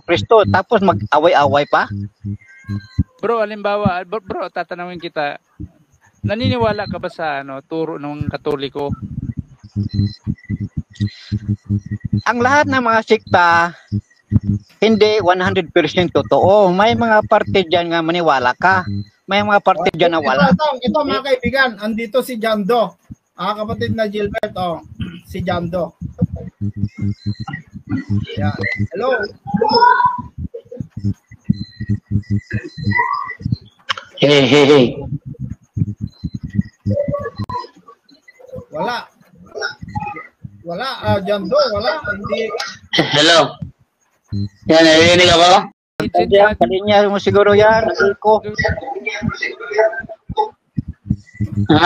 Kristo, tapos mag-away-away pa? Bro, halimbawa, bro, tatanungin kita, naniniwala ka ba sa turo ng Katoliko? Ang lahat ng mga sikta, hindi 100% totoo. May mga parte dyan nga maniwala ka. May mga parte dyan na wala. Ito mga kaibigan, andito si Jando. Kapatid na Gilbert, si Jando. Yeah. Hello. Hey. Wala, Jando, wala. Hindi. Hello. Yan, narinig ako? Kalinya mo siguro yan. Ko.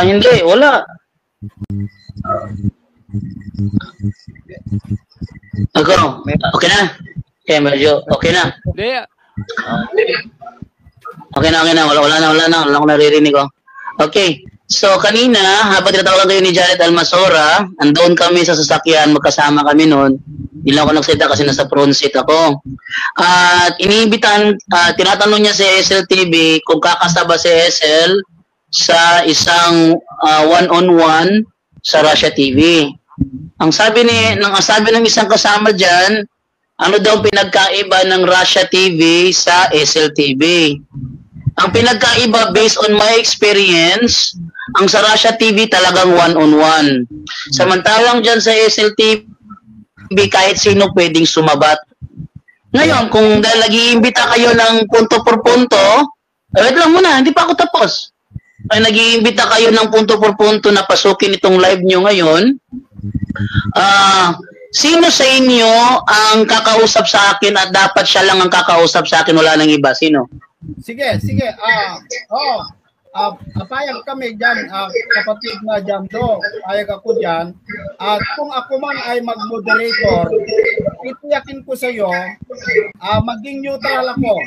Hindi, wala. Ako, okay na? Okay, medyo, okay na. Okay na. Wala na akong naririnig ko. Okay. So, kanina, habang tinatawagan kayo ni Janet Almasora, andoon kami sa sasakyan, magkasama kami noon. Hindi lang ako nagsalita kasi nasa front seat ako. At iniimbitan, tinatanong niya si SL TV kung kakasaba si SL sa isang one-on-one sa Russia TV. Ang sabi ng isang kasama diyan, ano daw pinagkaiba ng Russia TV sa SL TV? Ang pinagkaiba based on my experience, ang sa Russia TV talagang one-on-one. Samantalang diyan sa SL TV, kahit sino pwedeng sumabat. Ngayon, kung dahil nag-iimbita kayo ng punto por punto, wait lang muna, hindi pa ako tapos. Ay nag-iimbita kayo ng punto por punto na pasukin itong live nyo ngayon, sino sa inyo ang kakausap sa akin at dapat siya lang ang kakausap sa akin, wala nang iba? Sino? Sige. Payag kami dyan, kapatid na Jando, payag ako dyan. At kung ako man ay mag-moderator, itiyakin ko sa iyo, maging neutral ako.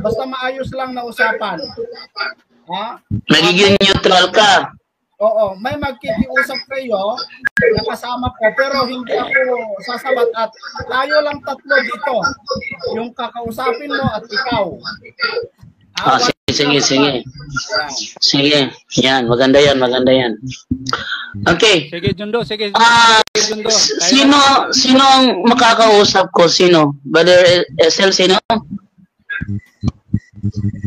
Basta maayos lang na usapan. Nagiging neutral ka? Oo, may magkikiusap kayo, nakasama ko, pero hindi ako sasabat at tayo lang tatlo dito. Yung kakausapin mo at ikaw. Sige. Yan, maganda yan. Okay. Sige, Jundo. Sino ang makakausap ko? Sino? Brother SL, sino?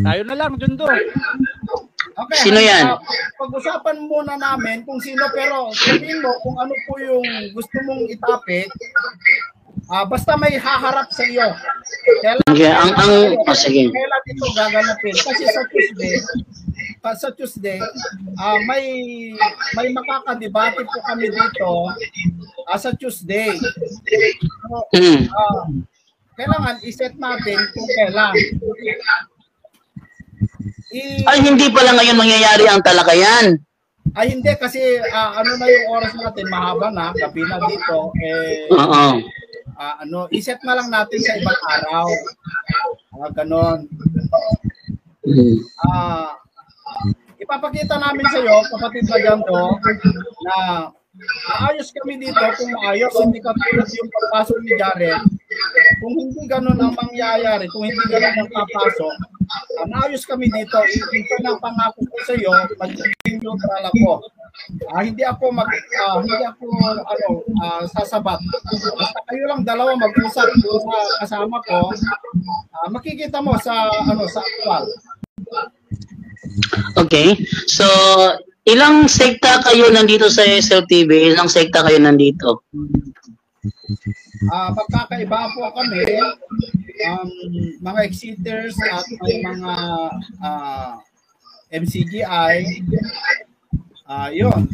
Tayo na lang, Jundo. Okay, sino yan? Pag-usapan muna namin kung sino, pero sabihin mo kung ano po yung gusto mong itapik. Basta may haharap sa iyo. Sige. Kailan ito gaganapin? Kasi sa Tuesday, may makakadebate po kami dito sa Tuesday. So, kailangan iset natin kung kailan. Ay, hindi pala ngayon mangyayari ang talakayan. Ay, hindi kasi ano na yung oras natin, mahaba na, gabi na dito. Iset na lang natin sa ibang araw. Ganon. Ipapakita namin sa iyo, kapatid na Jando, na maayos kami dito. Kung maayos, hindi katulad yung pagpasok ni Jared. Kung hindi ganon ang mangyayari, kung hindi ganon ang papasok, maayos kami dito. Ito na pangako ko sa iyo, magiging neutral ako. Hindi ako sasabat. Basta kayo lang dalawa mag-usap sa kasama ko. Makikita mo sa actual. Okay. So, ilang sekta kayo nandito sa SLTV? Ilang sekta kayo nandito? Magkakaiba po kami. Mga exiters at may mga MCGI. Yun.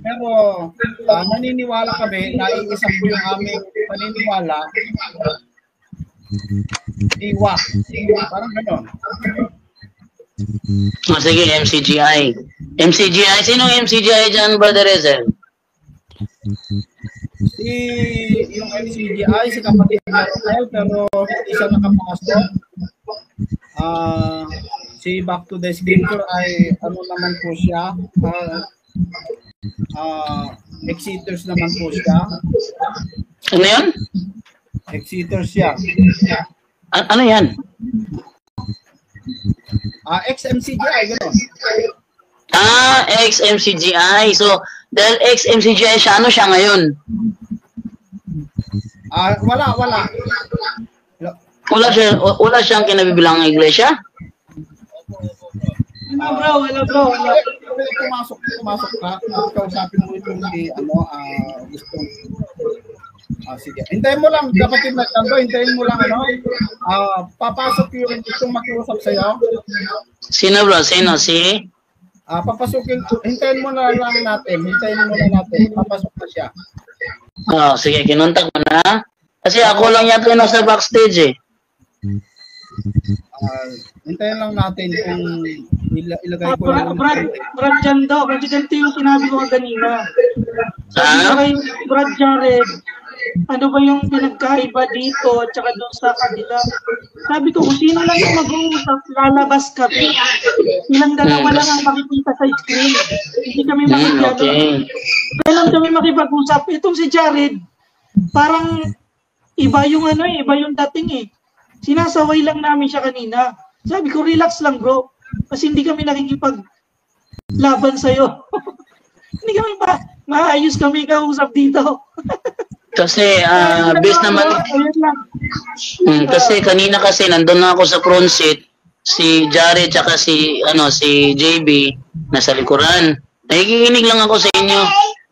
Pero naniniwala kami na iisa po yung aming paniniwala. Diwa. Parang gano'n. Sige, MCGI. MCGI. Sinong MCGI dyan, Brother Ezel? Yung MCGI, si kapatid Marcel, pero hindi siya nakapasok. Si Back to the Scripture ay naman po siya. Exiters naman po siya. Ano yan? Exiters siya. Ano yan? XMCGI, gano'n. XMCGI. So, dahil XMCGI siya, ano siya ngayon? Wala. Wala siyang kinabibilang iglesia? Wala. Pumasok ka. Kausapin mo yung gusto. Sige. Hintayin mo lang, kapatid na Jando, hintayin mo lang, papasok yung gustong makiusap sa'yo. Sino bro? Sino? Si? Papasukin, hintayin mo na lang natin, papasok na siya. Sige, kinontak mo na. Kasi ako lang yata yung nasa backstage eh. Hintayin lang natin kung ilagay ko lang. Brad Jando, kasi ganito yung sinabi ko kanina. Brad Jared, ano ba yung pinagkaiba dito at saka doon sa kanila? Sabi ko, kung sino lang yung mag-uusap, lalabas kami. Silang dalawa lang ang makikita sa screen. Hindi kami makikita. Okay. Kaya lang kami makipag-usap. Itong si Jared, parang iba yung dating eh. Sinasaway lang namin siya kanina. Sabi ko, relax lang bro. Kasi hindi kami nakikipaglaban sa'yo. Hindi kami maayos kami kausap dito. Kasi based naman kasi kanina kasi nandun na ako sa front seat, si Jared tsaka si JB nasa likuran. Nakikinig lang ako sa inyo.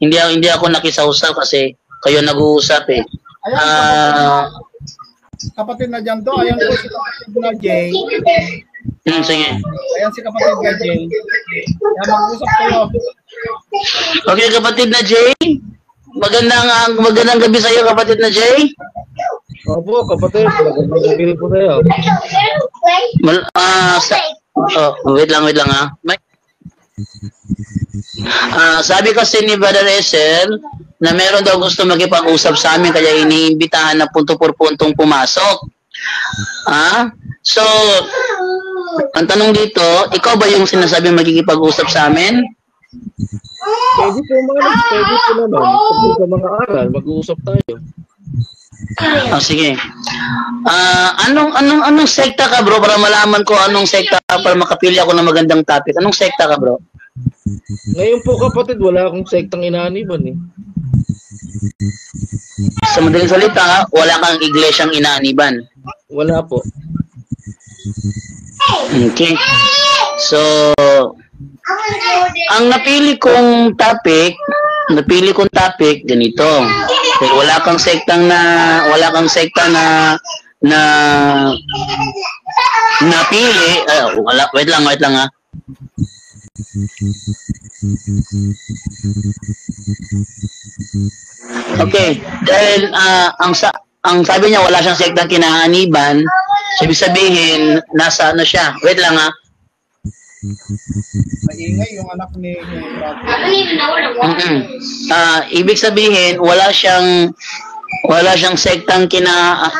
Hindi ako nakisausap kasi kayo nag-uusap eh. Kapatid na Jando, ayan po si kapatid na Jay. Sige. Ayan si kapatid na Jay. Kaya mag-usap kayo. Okay, kapatid na Jay. Magandang gabi sa iyo, kapatid na Jay. Opo, kapatid. Magandang gabi po sa iyo. Wait lang ha. Sabi kasi ni Brother Esel na meron daw gusto makipag-usap sa amin kaya iniimbitahan na punto por puntong pumasok. So, ang tanong dito, ikaw ba yung sinasabi magkikipag-usap sa amin? Pwede po naman. Pagdating sa mga aral, mag-uusap tayo. Sige. Anong sekta ka bro para malaman ko anong sekta para makapili ako ng magandang topic? Anong sekta ka bro? Ngayon po kapatid, wala akong sektang inaaniban eh. Sa madaling salita, wala kang iglesyang inaaniban. Wala po. Okay. So, ang napili kong topic ganito. Pero wala kang sekta na napili. Wait lang ha. Okay, dahil ang sabi niya wala siyang sektang kinaaniban, ibig sabihin nasa ano siya. Wait lang ha. Maingay yung anak ni Ibig sabihin wala siyang sektang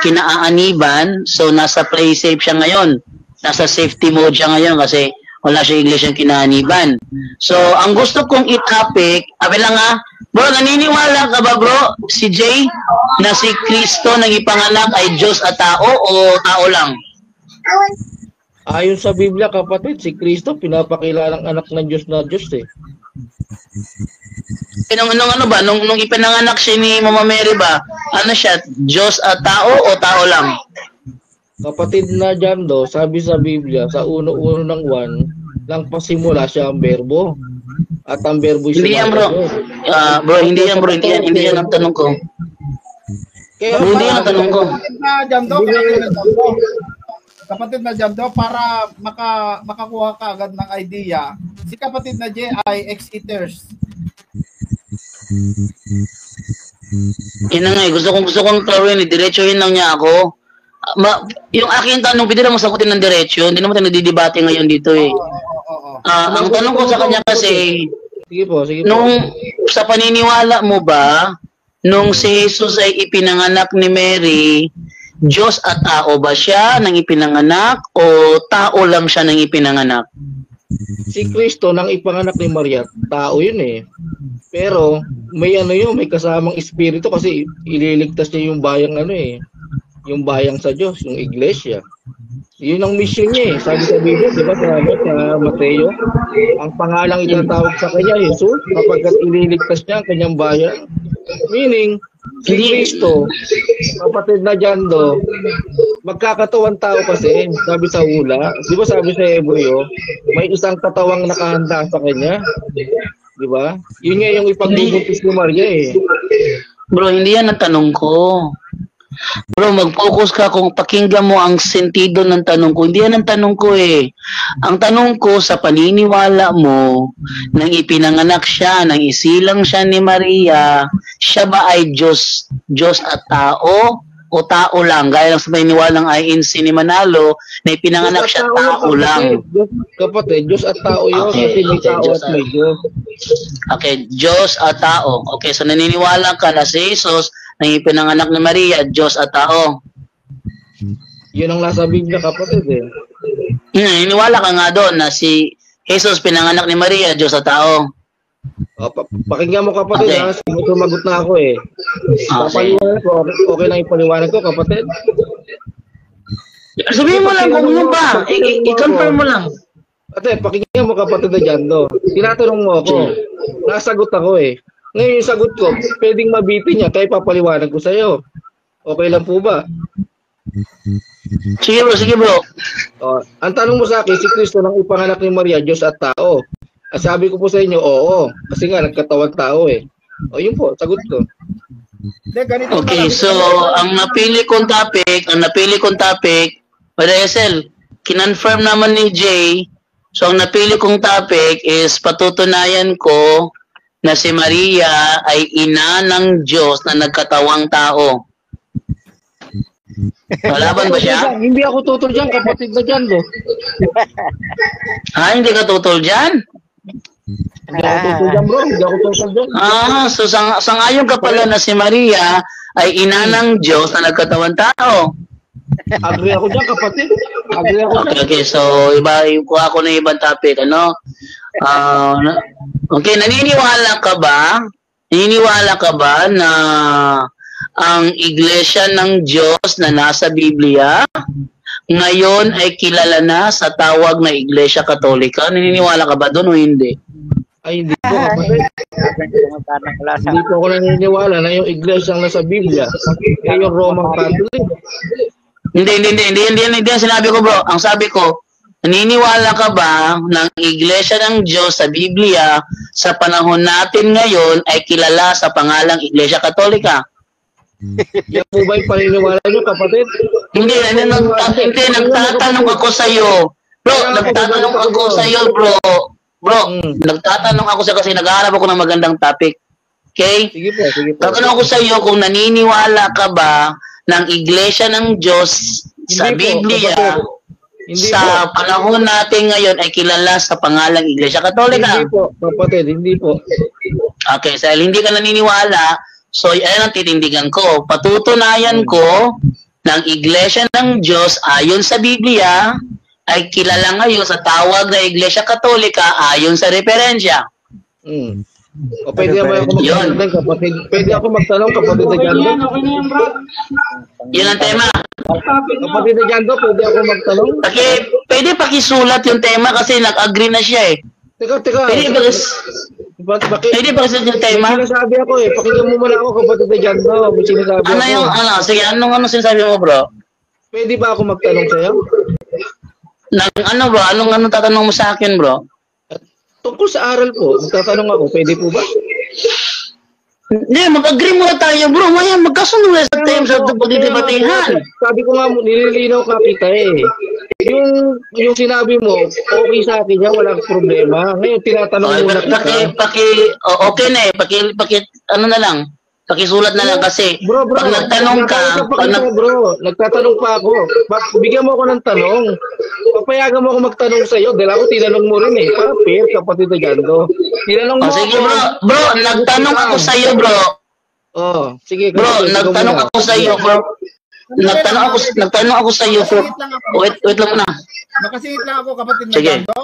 kinaaniban, so nasa play safe siya ngayon. Nasa safety mode siya ngayon kasi wala siyang iglesyang kinaaniban. So, ang gusto kong i-topic, lang ha, bro, naniniwala ka ba bro, si Jay, na si Kristo nang ipanganak ay Diyos at tao o tao lang? Ayon sa Biblia kapatid, si Kristo pinapakilalang anak ng Diyos na Diyos eh. Nung ipinanganak siya ni Mama Mary ba, ano siya, Diyos at tao o tao lang? Kapatid na Jando, sabi sa Biblia, sa uno-uno ng 1, lang pasimula siya ang berbo. At ang berbo hindi yan bro. Hindi yan ang tanong ko. Hindi yan ang tanong ko. Kapatid na Jando, para makakuha ka agad ng idea, si kapatid na Jay ay ex-eaters. Yan nga gusto kong klaruhin, diretsuhin lang niya ako. Yung aking tanong, pwede naman sagutin ng diretsyo. Hindi naman tayo nagdidebate ngayon dito eh. Ang tanong ko sa kanya kasi, sige po. Nung sa paniniwala mo ba, nung si Jesus ay ipinanganak ni Mary, Diyos at tao ba siya nang ipinanganak o tao lang siya nang ipinanganak? Si Kristo nang ipanganak ni Maria, tao yun eh. Pero may may kasamang espiritu kasi ililigtas niya yung bayang yung bayang sa Diyos, yung iglesia. Yun ang mission niya eh. Sabi sa Biblia, di ba, sa Mateo, ang pangalang itatawag sa kanya, Jesus, kapag ililigtas niya ang kanyang bayan. Meaning, si Kristo, kapatid na Jando, magkakatawang tao kasi, sabi sa hula, di ba sabi sa Hebreo, may isang katawang nakahanda sa kanya. Di ba? Yun nga yung ipagbubuntis ni Maria eh. Bro, hindi yan ang tanong ko. Bro, mag-focus ka kung pakinggan mo ang sentido ng tanong ko. Hindi yan ang tanong ko eh. Ang tanong ko sa paniniwala mo nang ipinanganak siya, nang isilang siya ni Maria, siya ba ay Diyos at tao o tao lang? Gaya lang sa paniniwalang INC ni Manalo na ipinanganak siya tao lang. Kapatid, Diyos at tao yun. Okay, Kasi may okay, tao Diyos at may Diyos. Okay, Diyos at tao. Okay, so naniniwala ka na si Jesus na ipinanganak ni Maria, Diyos at tao. Yun ang nasa Biblia, kapatid eh. Naniniwala ka nga doon na si Jesus pinanganak ni Maria, Diyos at tao. O, pakinggan mo kapatid Okay. ha, sumagot na ako eh. Papaliwanag ko, okay lang ipaliwanag ko kapatid. Sabihin mo lang kung ano ba. I-confirm mo lang. Ate, pakinggan mo kapatid na Jando. Tinatanong mo ako, nasagot ako eh. Ngayon yung sagot ko, pwedeng mabitin niya, kaya papaliwanag ko sa'yo. Okay lang po ba? Sige bro. O, ang tanong mo sa akin, si Kristo nang ipanganak ni Maria, Diyos at tao. At sabi ko po sa inyo, oo. Kasi nga, nagkatawag tao eh. O, yun po, sagot ko. Ganito Okay, so ang napili kong topic, Esel, kinonfirm naman ni Jay. So ang napili kong topic is patutunayan ko na si Maria ay ina ng Diyos na nagkatawang tao. Malaban ba siya? Hindi ako tutol dyan, kapatid na Jando. Hindi ka tutol dyan? Hindi ako tutol dyan bro, hindi ako tutol dyan. So sangayon ka pala na si Maria ay ina ng Diyos na nagkatawang tao. Agree ako dyan kapatid. Agree ako dyan. Okay, so kuha ko na ibang topic, ano? Okay, naniniwala ka ba na ang iglesia ng Diyos na nasa Biblia ngayon ay kilala na sa tawag na Iglesia Katolika? Naniniwala ka ba doon o hindi? Ay, hindi po kapatid. Hindi po ako naniniwala na yung iglesia ang nasa Biblia. Eh, yung Roman Catholic. Hindi ang sinabi ko bro. Ang sabi ko, naniniwala ka ba ng Iglesia ng Diyos sa Biblia sa panahon natin ngayon ay kilala sa pangalang Iglesia Katolika? Yan po ba yung paniniwala nyo kapatid? Hindi, nagtatanong ako sa iyo. Bro, nagtatanong ako sa iyo, bro. Nagtatanong ako sa kasi naghahanap ako ng magandang topic. Okay? Sige po. Tatanong ako sa iyo kung naniniwala ka ba ng Iglesia ng Diyos sa Biblia sa panahon natin ngayon ay kilala sa pangalang Iglesia Katolika? Hindi po, kapatid, hindi po. Okay, so hindi ka naniniwala, so ayan ang titindigan ko. Patutunayan ko ng Iglesia ng Diyos ayon sa Biblia ay kilala ngayon sa tawag na Iglesia Katolika ayon sa referensya. O pwede naman ako magtanong kapatid. Pwede ako magtanong kapatid na Jando. Okay na yan, bro. Yun ang tema. Kapatid na Jando, pwede ako magtanong. Pwede pakisulat yung tema kasi nag-agree na siya eh. Teka. Pwede pakisulat yung tema? May sinasabi ako eh. Pakinggan mo muna ako kapatid na Jando. May sinasabi ako. Sige, anong sinasabi mo bro? Pwede ba ako magtanong sa'yo? Anong tatanong mo sa akin bro? Tungkol sa aral po, magtatanong ako, pwede po ba? Hindi, mag-agree muna tayo bro. Maya, magkasundo na sa time sa pagdidebatehan. Sabi ko nga, nililinaw ka kita eh. Yung sinabi mo, okay sa akin yan, walang problema. Ngayon, tinatanong muna kita. Okay na eh. Ano na lang. Pakisulat na lang kasi Bro, pag nagtanong ka, nagtatanong pa ako. Bigyan mo ako ng tanong. Papayagan mo ako magtanong sa iyo dahil ako tinanong mo rin eh. Para fair, kapatid na Jando. Tinanong mo sige ako. bro, nagtanong ako sa iyo bro. Sige. Bro, nagtanong ako sa iyo bro. Nagtanong ako sa iyo bro. Wait lang muna. Makasingit lang ako kapatid na Sige. Jando.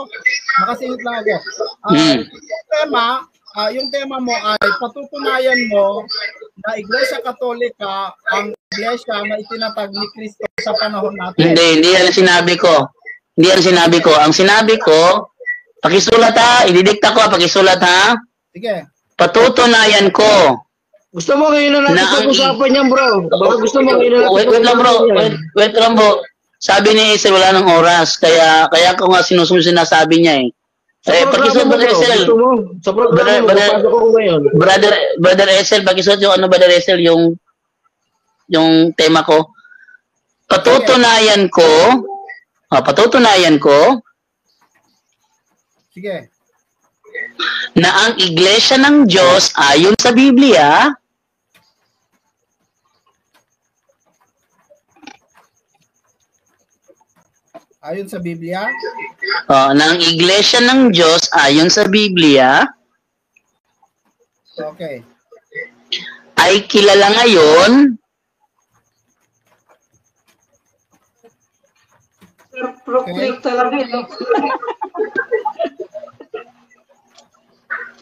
Makasingit lang ako. Hmm. Tema, yung tema mo ay patutunayan mo na Iglesia Katolika ang iglesia na itinatag ni Kristo sa panahon natin. Hindi yan ang sinabi ko. Hindi yan ang sinabi ko. Ang sinabi ko, pakisulat ha, ididikta ko, pakisulat ha. Sige. Patutunayan ko. Gusto mo ngayon na natin Na- pag-usapan yan, bro? Baka gusto mo ngayon na natin Wait lang bro, pag-usapan yan. wait lang bro. Sabi ni Esel, wala ng oras. Kaya ko nga sinusunod sinasabi niya eh. Pakisulat programa mo, Brother bro. Esel. Gusto mo? Sa programa mo, Brother- papasok ako ngayon. Brother Esel, pakisulat yung Brother Esel, yung tema ko. Patutunayan ko Sige. na ang iglesia ng Diyos ayon sa Biblia Ayon sa Biblia. na ang iglesia ng Diyos ayon sa Biblia Okay. ay kilala ngayon Proclaim talaga eh. No?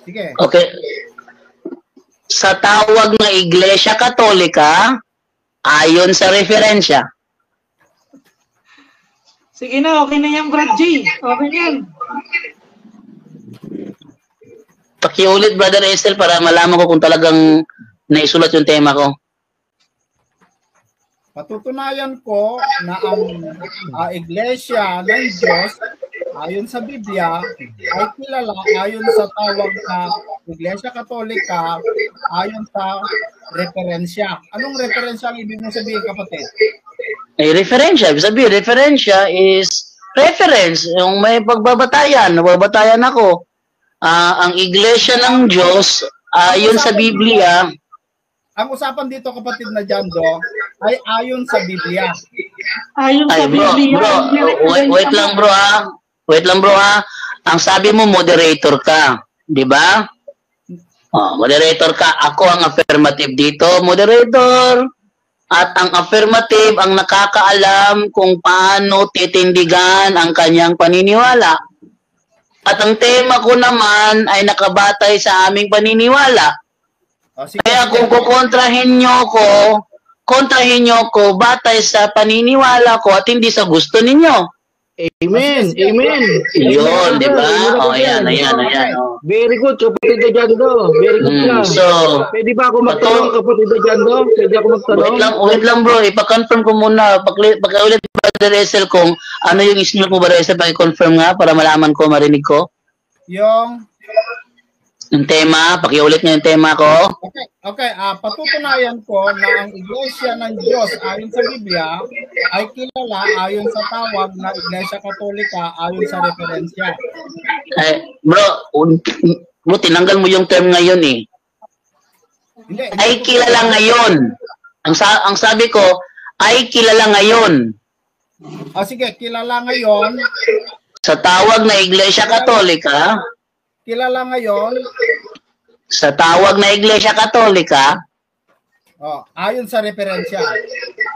Sige. okay sa tawag na Iglesia Katolika ayon sa referensya. Sige na, okay na yan, Brad J. Okay na yan. Pakiulit Brother Esel para malaman ko kung talagang naisulat yung tema ko. Patutunayan ko na ang iglesia ng Diyos ayon sa Biblia ay kilala ayon sa tawag na Iglesia Katolika ayon sa referensya. Anong referensya ang ibig mong sabihin, kapatid? Referensya. Ibig sabihin, referensya is reference. Yung may pagbabatayan. Nababatayan ako. Ang Iglesia ng Diyos, ayon sa Biblia, Ang usapan dito, kapatid na Jando, ay ayon sa Biblia. Ayon sa ay bro, Biblia. wait lang bro ha. Wait lang bro ha. Ang sabi mo, moderator ka. Di ba? Moderator ka. Ako ang affirmative dito, moderator. At ang affirmative ang nakakaalam kung paano titindigan ang kanyang paniniwala. At ang tema ko naman ay nakabatay sa aming paniniwala. Sige, Kaya kung kukontrahin nyo ko batay sa paniniwala ko at hindi sa gusto ninyo. Amen. Amen. Yun, di ba? Amen. Ayan. Very good, kapatid na Jando. Very good ka. So, Pwede ba ako magtanong, kapatid na Jando? Pwede ako magtanong? wait lang bro, ipa-confirm ko muna. Pagkaulit Brother Esel kung ano yung ismil mo Brother Esel, paki-confirm nga para malaman ko, marinig ko. Yung tema, pakiulit niyo yung tema ko. Okay. Patutunayan ko na ang Iglesia ng Diyos ayon sa Biblia ay kilala ayon sa tawag na Iglesia Katolika ayon sa referensya. Bro, tinanggal mo yung term ngayon eh. Hindi. Ay kilala ngayon. Ang sabi ko, ay kilala ngayon. Sige, kilala ngayon. Sa tawag na Iglesia Katolika, Kilala ngayon. sa tawag na Iglesia Katolika, Ayon sa referensya.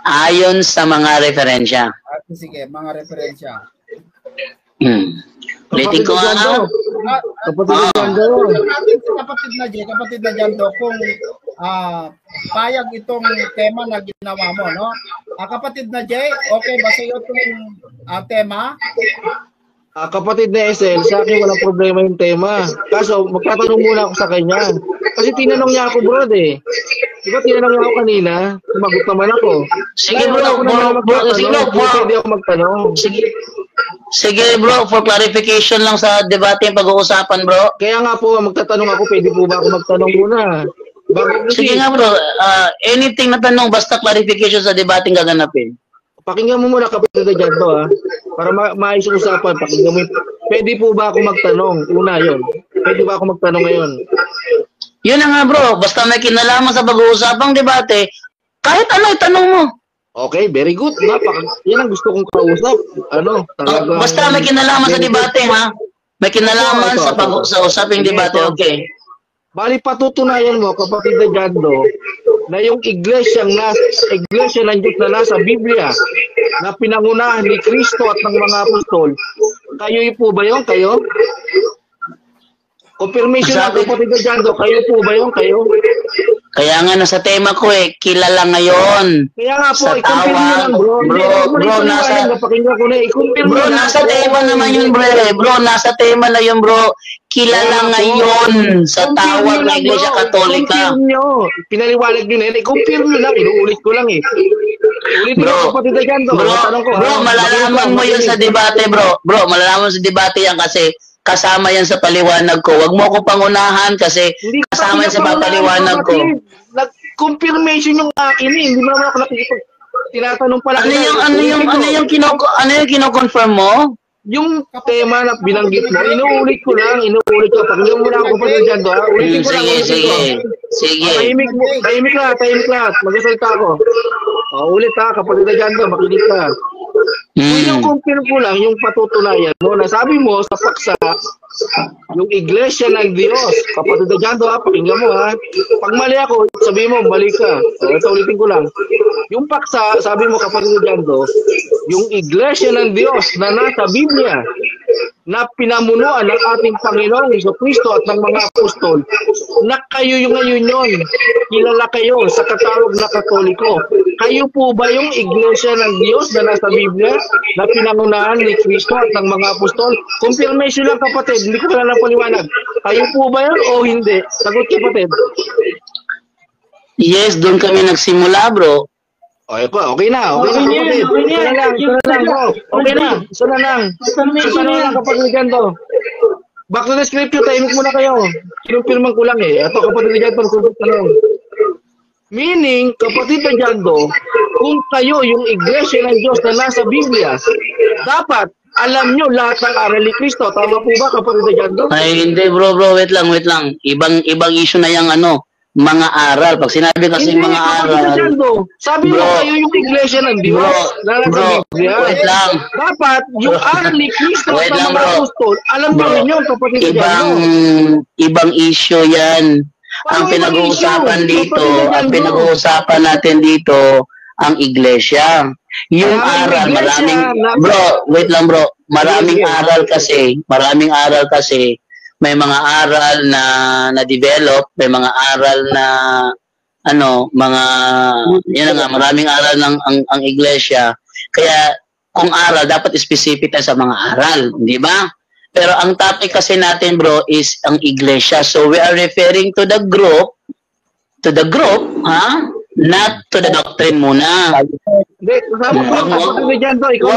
ayon sa mga referensya. Sige, mga referensya. Ulitin ko nga. Kapatid na Jando. Natin si kapatid na Jando, kung payag itong tema na ginawa mo, no? Kapatid na Jay, okay ba sa iyo itong tema? Kapatid na SL, sa akin walang problema yung tema. Kaso, magtatanong muna ako sa kanya. Kasi tinanong niya ako, bro, eh. Di ba tinanong niya ako kanina? Sumagot naman ako. Sige Kaya bro, wala ko naman pwede ako magtanong. Sige bro, for clarification lang sa debate yung pag-uusapan bro. Kaya nga po, magtatanong ako, pwede po ba ako magtanong muna? Bago kasi, Sige nga bro, anything na tanong basta clarification sa debate gaganapin. pakinggan mo muna kapatid na Jando, para maayos ang usapan. Pakinggan mo. Pwede po ba ako magtanong? Una yun. Pwede ba ako magtanong ngayon? Yun na nga bro, basta may kinalaman sa pag-uusapang debate, kahit ano itanong mo. Okay, very good. Yan ang gusto kong kausap. Talaga. Basta may kinalaman sa debate ha. May kinalaman sa usaping debate, okay. Bali, patutunayan mo, kapatid na Jando, na yung iglesia ng Diyos na nasa Biblia, na pinangunahan ni Kristo at ng mga apostol, kayo po ba yun? Kayo? Confirmation lang, Sabi- kapatid Jando. Kayo po ba yun? Kayo? Kaya nga nasa tema ko kilala ngayon. Kaya nga po, Sa i-confirm nyo lang, bro. tawag, Hindi, bro, huwag mo na bro, ipaliwanag, nasa- napakinggan ko na, i-confirm Bro, nyo lang. nasa tema naman yun, bro. Bro, nasa tema na yun, bro. Kilala Kaya po, ngayon sa confirm tawag nyo na lang, Iglesia bro. Katolika. Confirm nyo. Pinaliwanag nyo na yun. I-confirm nyo lang. Inuulit ko lang eh. Ulitin Bro, ko, kapatid Jando. Bro, Tanong ko, bro, ha? malalaman mo yun sa debate, bro. Bro, malalaman mo sa debate yan kasi kasama yan sa paliwanag ko. Huwag mo ko pangunahan kasi Hindi ko kasama yan sa papaliwanag ko. Nag-confirmation yung akin eh. Hindi mo naman ako nakikipag... Tinatanong pala. Ano yung kino-confirm mo? Yung tema na binanggit mo, inuulit ko lang. Pakinggan mo lang ako pa dyan, ha? Ulitin ko lang. Sige. Tahimik lahat. Magsasalita ako. Ulit ha, kapatid na dyan, makinig ka. Yung confirm ko lang, yung patutunayan mo, nasabi mo sa paksa, yung Iglesia ng Diyos. Kapatid na dyan, pakinggan mo ha. Pag mali ako, sabi mo, mali ka. Ito ulitin ko lang. Yung paksa, sabi mo kapatid na dyan, yung Iglesia ng Diyos na nasa Biblia, na pinamunuan ng ating Panginoong Jesucristo at ng mga apostol, na kayo yung ngayon yun. Kilala kayo sa katawag na Katoliko. Kayo po ba yung Iglesia ng Diyos na nasa Biblia, na pinangunahan ni Kristo at ng mga apostol? Confirmation lang kapatid, hindi ko lang paliwanag. Kayo po ba yun o hindi? Sagot kapatid. Yes, doon kami nagsimula, bro. Okay na kapatid. Isa na lang bro. Okay na, isa na lang kapatid Jando. Back to the scripture, tahimik muna kayo. Kinupirman ko lang eh. Ito kapatid Jando, tanong. Meaning, kapatid Jando, kung kayo yung Iglesia ng Diyos na nasa Biblia, dapat alam nyo lahat ng aral ni Kristo. Tama po ba kapatid Jando? Ay, hindi, bro. Wait lang. Ibang issue na yung mga aral. Pag sinabi kasi Hindi, mga kapatid aral, Jando, sabi mo Bro. kayo yung Iglesia ng Diyos na nasa bro, Biblia. wait lang. Dapat yung aral ni Kristo Wait at lang, ng mga bro. apostol, alam nyo Bro, rin yun kapatid Jando. ibang issue yan. Ang Paano ibang pinag-uusapan issue? dito, Kapatid ang Jando. pinag-uusapan natin dito, ang iglesia. Yung Ang aral, iglesia, bro, wait lang bro, maraming Sige. aral kasi, may mga aral na na-develop, may mga aral na, yun na nga, maraming aral ng ang iglesia. Kaya, kung aral, dapat specific tayo sa mga aral, di ba? Pero ang topic kasi natin, bro, is ang iglesia. So we are referring to the group, ha? Not to the doctrine muna. Hindi, kasama ko kapatid Jando, ikaw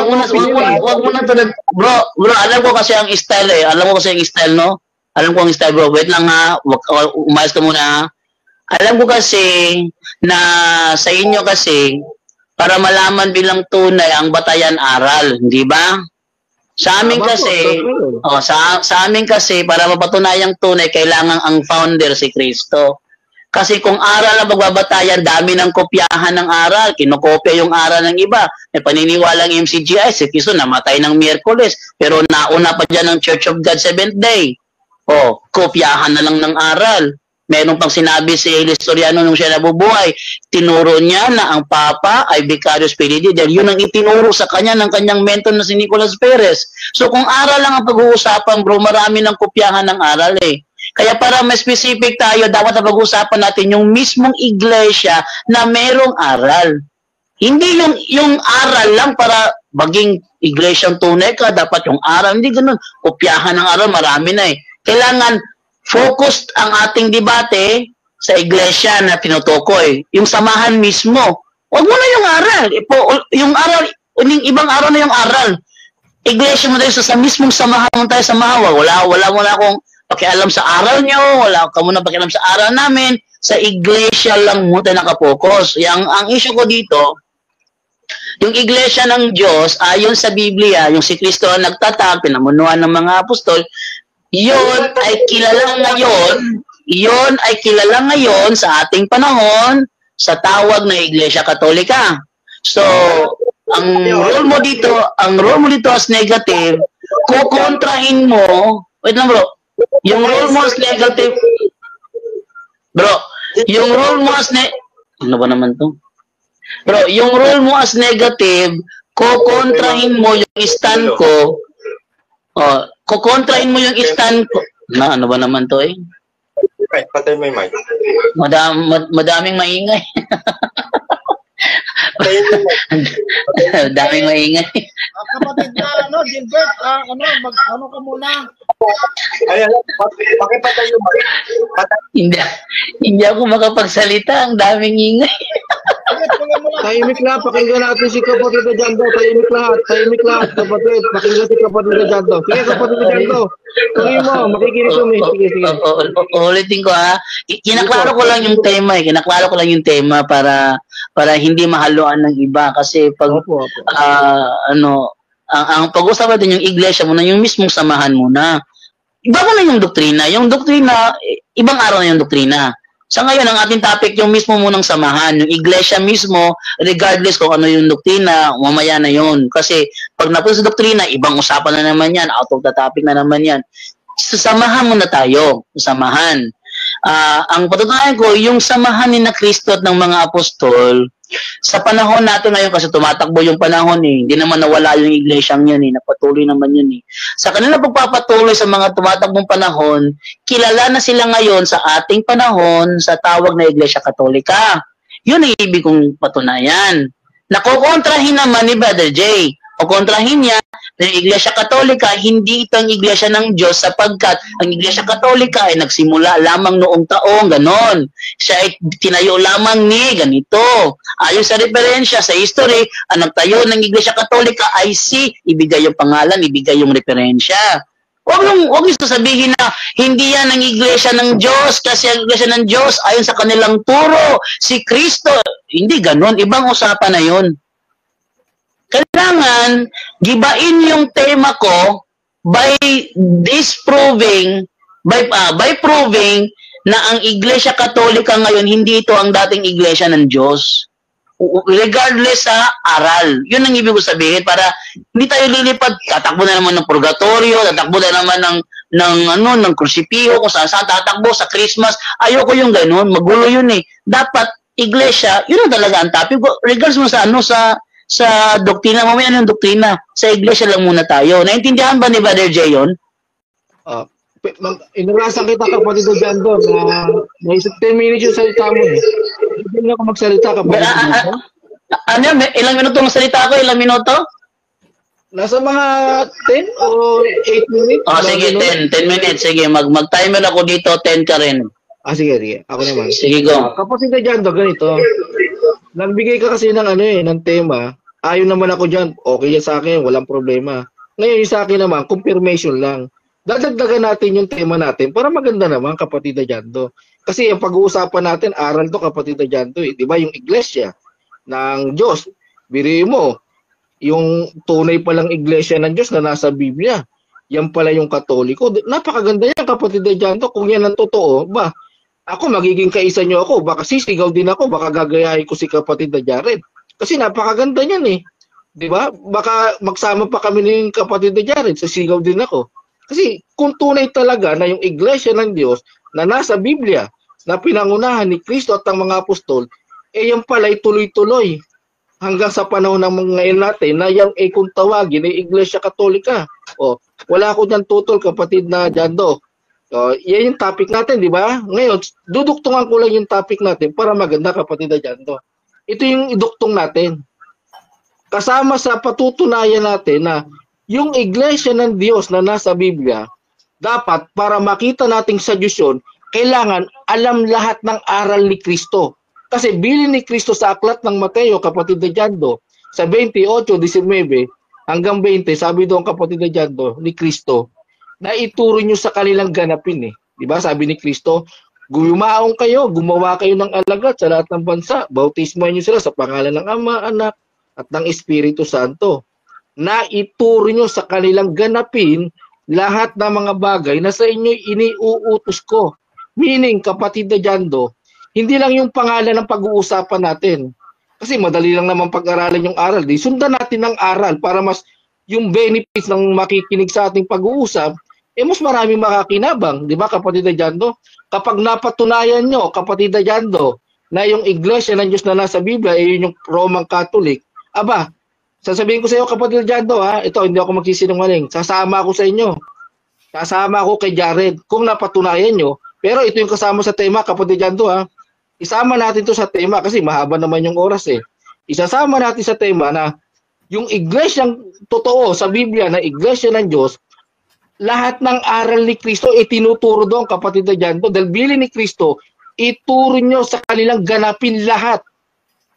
Wag mo na to the, bro, alam ko kasi ang style no? Alam ko ang style, bro. Wait lang ha. Umayos ka muna ha. Alam ko kasi na sa inyo kasi para malaman bilang tunay ang batayan aral, di ba? Sa amin kasi, sa amin kasi, para mapatunayang tunay, kailangan ang founder si Kristo. Kasi kung aral ang magbabatayan, dami ng kopyahan ng aral. Kinokopya yung aral ng iba. May paniniwalang MCGI, si Kristo namatay ng Miyerkules. Pero nauna pa dyan ng Church of God Seventh Day. Kopyahan na lang ng aral. Meron pang sinabi si Eli Soriano nung siya nabubuhay, tinuro niya na ang Papa ay Vicarious Filii dahil yun ang itinuro sa kanya ng kanyang mentor na si Nicolas Perez. So kung aral lang ang pag-uusapan, bro, marami ng kopyahan ng aral eh. Kaya para mas specific tayo, dapat na pag-uusapan natin yung mismong iglesia na merong aral. Hindi yung aral lang para maging iglesyang tunay ka, dapat yung aral. Hindi ganun. Kopyahan ng aral, marami na eh. Kailangan focused ang ating debate sa iglesia na tinutukoy. Yung samahan mismo. Huwag mo na yung aral. Yung aral, yung ibang aral na yung aral. Iglesia mo tayo sa mismong samahan mo tayo sa mahawa. Wala mo na akong pakialam sa aral nyo. Wala ka muna pakialam sa aral namin. Sa iglesia lang mo tayo nakapokus. Ang issue ko dito, yung iglesia ng Diyos, ayon sa Biblia, yung si Kristo ang nagtatag, pinamunuan ng mga apostol, Yon ay kilala ngayon sa ating panahon sa tawag na Iglesia Katolika. So, ang role mo dito as negative, kukontrahin mo, wait lang bro, yung role mo as negative, ano ba naman to? Bro, yung role mo as negative, kukontrahin mo yung stand ko, kukontrahin mo yung stand ko. Na, ano ba naman to eh? Right, patay mo yung mic. Madaming maingay. Patay mo yung mic. Daming maingay. Kapatid na, Gilbert, ano ka muna? Ayan, pakipatay yung mic. Patay. Hindi ako makapagsalita. Ang daming ingay. Tahimik lang, pakinggan natin si kapatid na Jando. Tahimik lahat, kapatid. Pakinggan si kapatid na Jando. Sige, kapatid na Jando. Tuloy mo, makikinig kami. Sige. Ulitin ko ha. Kinaklaro ko lang yung tema eh. Kinaklaro ko lang yung tema para hindi mahaluan ng iba. Kasi pag, Opo. ang pag-usapan din yung iglesia muna, yung mismong samahan muna. Iba mo na yung doktrina. Yung doktrina, ibang araw na yung doktrina. Sa ngayon, ang ating topic, yung mismo munang samahan, yung iglesia mismo, regardless kung ano yung doktrina, mamaya na yun. Kasi pag napunta sa doktrina, ibang usapan na naman yan, out of the topic na naman yan. Sasamahan muna tayo, samahan. Ang patutunayan ko, yung samahan ni na Kristo at ng mga apostol, sa panahon natin ngayon, kasi tumatakbo yung panahon eh, hindi naman nawala yung iglesyang yun eh, napatuloy naman yun eh. Sa kanila pagpapatuloy sa mga tumatakbong panahon, kilala na sila ngayon sa ating panahon sa tawag na Iglesia Katolika. Yun ang ibig kong patunayan. Nakukontrahin naman ni Brother J. O kontrahin niya na yung Iglesia Katolika, hindi ito ang Iglesia ng Diyos sapagkat ang Iglesia Katolika ay nagsimula lamang noong taong ganon. Siya ay tinayo lamang ni ganito. Ayon sa referensya, sa history, ang nagtayo ng Iglesia Katolika ay ibigay yung pangalan, ibigay yung referensya. Huwag niyo sasabihin na hindi yan ang Iglesia ng Diyos kasi ang Iglesia ng Diyos ayon sa kanilang turo, si Kristo. Hindi ganon, ibang usapan na yun. Kailangan gibain yung tema ko by proving na ang Iglesia Katolika ngayon hindi ito ang dating Iglesia ng Diyos. Regardless sa aral. Yun ang ibig sabihin para hindi tayo lilipad, tatakbo na naman ng purgatorio, tatakbo na naman ng krusipiho, kung saan tatakbo sa Christmas. Ayoko yung ganun, magulo yun eh. Dapat Iglesia, yun ang talaga ang topic. Regardless mo sa doktrina, mamaya ng doktrina, sa iglesia lang muna tayo. Naintindihan ba ni Brother J yun? Inurasan kita kapatid na Jando na may 10 minutes yung salita mo eh. Hindi na ako magsalita kapatid na Jando. Ano, ilang minuto ang salita ko? Ilang minuto? Nasa mga 10 o 8 minutes. Sige, 10 minutes. Sige, mag-timer ako dito, 10 ka rin. Sige. Ako naman. Sige, go. Kapatid na Jando, ganito. Nagbigay ka kasi ng tema. Ayon naman ako dyan. Okay yan sa akin, walang problema. Ngayon yung sa akin naman, confirmation lang. Dadagdagan natin yung tema natin para maganda naman, kapatid na Jando. Kasi yung pag-uusapan natin, aral to kapatid na Jando. Di ba yung iglesia ng Diyos? Biriin mo, yung tunay palang iglesia ng Diyos na nasa Biblia. Yan pala yung Katoliko. Napakaganda yan kapatid na Jando. Kung yan ang totoo, ako magiging kaisa nyo ako. Baka sisigaw din ako. Baka gagayahin ko si kapatid na Jared. Kasi napakaganda niyan eh. Di ba? Baka magsama pa kami ng kapatid na Jared. Sisigaw din ako. Kasi kung tunay talaga na yung iglesia ng Diyos na nasa Biblia, na pinangunahan ni Kristo at ang mga apostol, yan pala ay tuloy-tuloy hanggang sa panahon ng ngayon natin na yung kung tawagin ay Iglesia Katolika. Wala ako dyan tutol kapatid na Jando. Yan yung topic natin, di ba? Ngayon, duduktungan ko lang yung topic natin para maganda kapatid na Jando. Ito yung iduktong natin. Kasama sa patutunayan natin na yung iglesia ng Diyos na nasa Biblia, dapat para makita nating sa Diyos yun, kailangan alam lahat ng aral ni Kristo. Kasi bilin ni Kristo sa aklat ng Mateo, kapatid na Jando, sa 28:19 hanggang 20, sabi doon kapatid na Jando, ni Kristo, na ituro nyo sa kanilang ganapin eh. Diba? Sabi ni Kristo, gumaong kayo, gumawa kayo ng alagad sa lahat ng bansa. Bautismuhan nyo sila sa pangalan ng Ama, Anak, at ng Espiritu Santo. Na ituro nyo sa kanilang ganapin lahat ng mga bagay na sa inyo iniuutos ko. Meaning, kapatid na Jando, hindi lang yung pangalan ng pag-uusapan natin. Kasi madali lang naman pag-aralan yung aral. Di sundan natin ang aral para mas yung benefits ng makikinig sa ating pag-uusap, mas maraming makakinabang. Di ba, kapatid na Jando? Kapag napatunayan nyo, kapatid na Jando, na yung iglesia ng Diyos na nasa Biblia, yun yung Roman Catholic, sasabihin ko sa iyo, kapatid na Jando, ito, hindi ako magsisinungaling, sasama ako sa inyo. Kasama ako kay Jared kung napatunayan nyo. Pero ito yung kasama sa tema, kapatid Jando ha. Isama natin to sa tema kasi mahaba naman yung oras eh. Isasama natin sa tema na yung iglesyang totoo sa Biblia na iglesia ng Diyos, lahat ng aral ni Kristo itinuturo doon, kapatid Jando. Dahil bilin ni Kristo, ituro nyo sa kanilang ganapin lahat.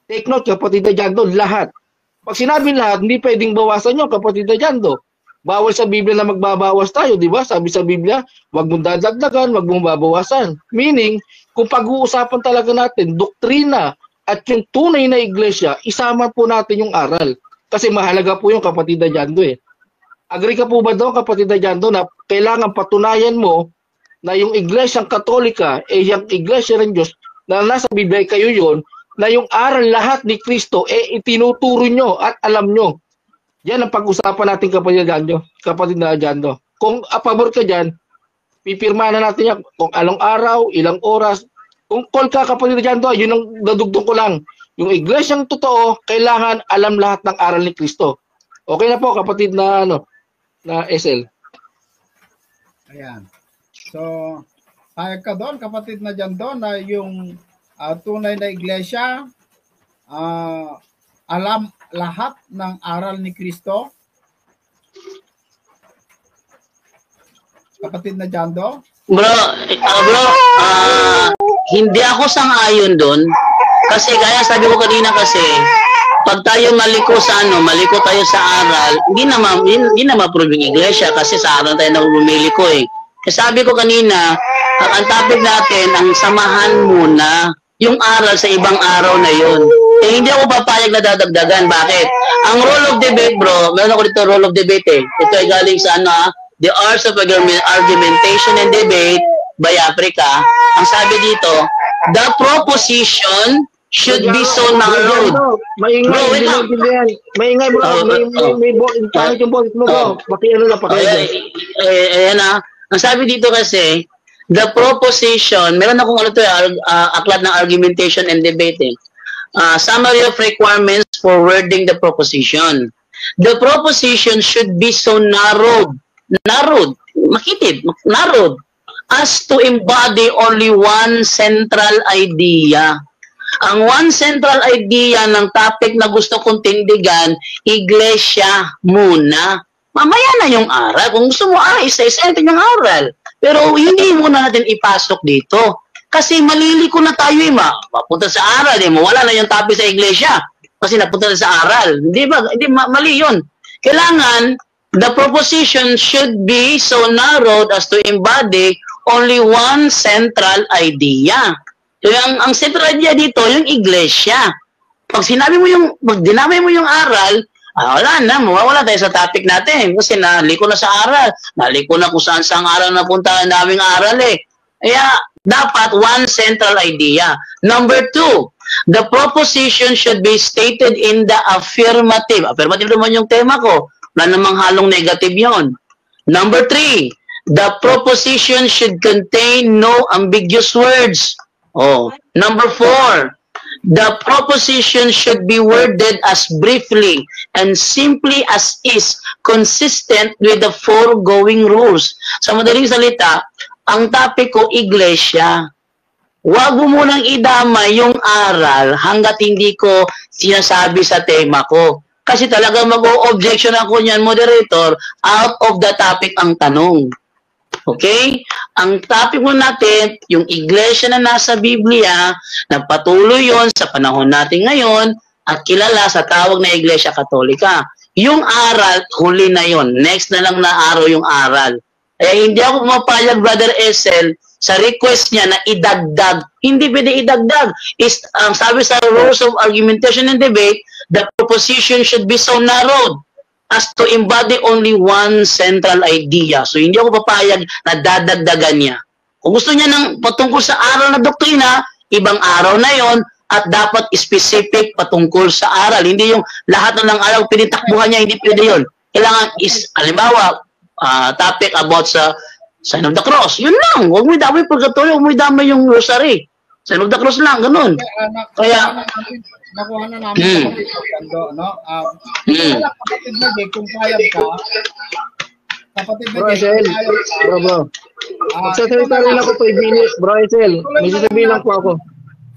Take note, kapatid Jando, lahat. Pag sinabi lahat, hindi pwedeng bawasan nyo, kapatid Jando. Bawal sa Biblia na magbabawas tayo, di ba? Sabi sa Biblia, wag mong dadagdagan, wag mong babawasan. Meaning, kung pag-uusapan talaga natin, doktrina at yung tunay na iglesia, isama po natin yung aral. Kasi mahalaga po yung kapatid Jando eh. Agree ka po ba doon, kapatid Jando, na kailangan patunayan mo na yung iglesyang katolika, yung iglesia ng Diyos, na nasa Biblia kayo yon, na yung aral lahat ni Kristo, itinuturo nyo at alam nyo. Yan ang pag-usapan natin, kapatid na Jando. Kung apabor ka dyan, pipirma na natin yan kung anong araw, ilang oras. Kung call ka, kapatid na Jando, yun ang dadugtong ko lang. Yung iglesyang totoo, kailangan alam lahat ng aral ni Kristo. Okay na po, kapatid na, na SL. Ayan. So, payag ka doon, kapatid na Jando, na yung tunay na iglesia, alam lahat ng aral ni Kristo. Kapatid na Jando? Bro, hindi ako sang-ayon doon. Kasi kaya sabi ko kanina kasi, pag tayo maliko tayo sa aral, hindi na ma-prove yung iglesia kasi sa aral tayo na bumiliko eh. Sabi ko kanina, ang topic natin, ang samahan muna yung aral sa ibang araw na yun. Eh, hindi ako papayag na dadagdagan. Bakit? Ang rule of debate, bro, meron ako dito rule of debate eh. Ito ay galing sa The Arts of Argumentation and Debate by Africa. Ang sabi dito, the proposition should be so narrowed. Maingay, bro, wait lang. Maingay, bro. May pangit yung boses mo, bro. Pakiano na, Ayan na. Ang sabi dito kasi, the proposition, meron akong aklat ng argumentation and debating. Summary of requirements for wording the proposition. The proposition should be so narrowed, as to embody only one central idea. Ang one central idea ng topic na gusto kong tindigan, iglesia muna. Mamaya na yung aral. Kung gusto mo, isa-isa natin yung aral. Pero hindi muna natin ipasok dito. Kasi maliliko na tayo mapunta sa aral. Mawala na yung topic sa iglesia. Kasi napunta na sa aral. Hindi ba? Hindi, mali yun. Kailangan, the proposition should be so narrowed as to embody only one central idea. So, ang central idea dito, yung iglesia. Pag dinamay mo yung aral, wala na, mawawala tayo sa topic natin. Kasi naliko na sa aral. Naliko na kung saan sa aral napunta ang daming aral eh. Kaya, dapat one central idea. Number 2, the proposition should be stated in the affirmative. Affirmative naman yung tema ko. Wala namang halong negative yon. Number 3, the proposition should contain no ambiguous words. Number 4, the proposition should be worded as briefly and simply as is, consistent with the foregoing rules. Sa madaling salita, ang topic ko, iglesia. Huwag mo munang idamay yung aral hanggat hindi ko sinasabi sa tema ko. Kasi talaga mag-o-objection ako niyan, moderator, out of the topic ang tanong. Okay? Ang topic mo natin, yung iglesia na nasa Biblia, nagpatuloy yon sa panahon natin ngayon, at kilala sa tawag na Iglesia Katolika. Yung aral, huli na yon. Next na lang na araw yung aral. Kaya hindi ako mapayag, Brother Esel, sa request niya na idagdag. Hindi pwede idagdag. Sabi sa Rules of Argumentation and Debate, the proposition should be so narrowed as to embody only one central idea. So, hindi ako papayag na dadagdagan niya. Kung gusto niya ng patungkol sa aral na doktrina, ibang araw na yon at dapat specific patungkol sa aral. Hindi yung lahat na ng araw pinitakbuhan niya, hindi pwede yun. Kailangan halimbawa, topic about sa Sign of the Cross. Yun lang. Huwag mo idamay purgatorio, huwag mo idamay yung rosary. Sign of the Cross lang, ganun. Kaya, nakuha na namin kapatid Jando, no? Kapatid na, kung payag ka, kapatid na Bro, Jay, Esel. Bro. Magsasalita rin ako 5 minutes. Bro, Esel. May sasabihin lang po ako.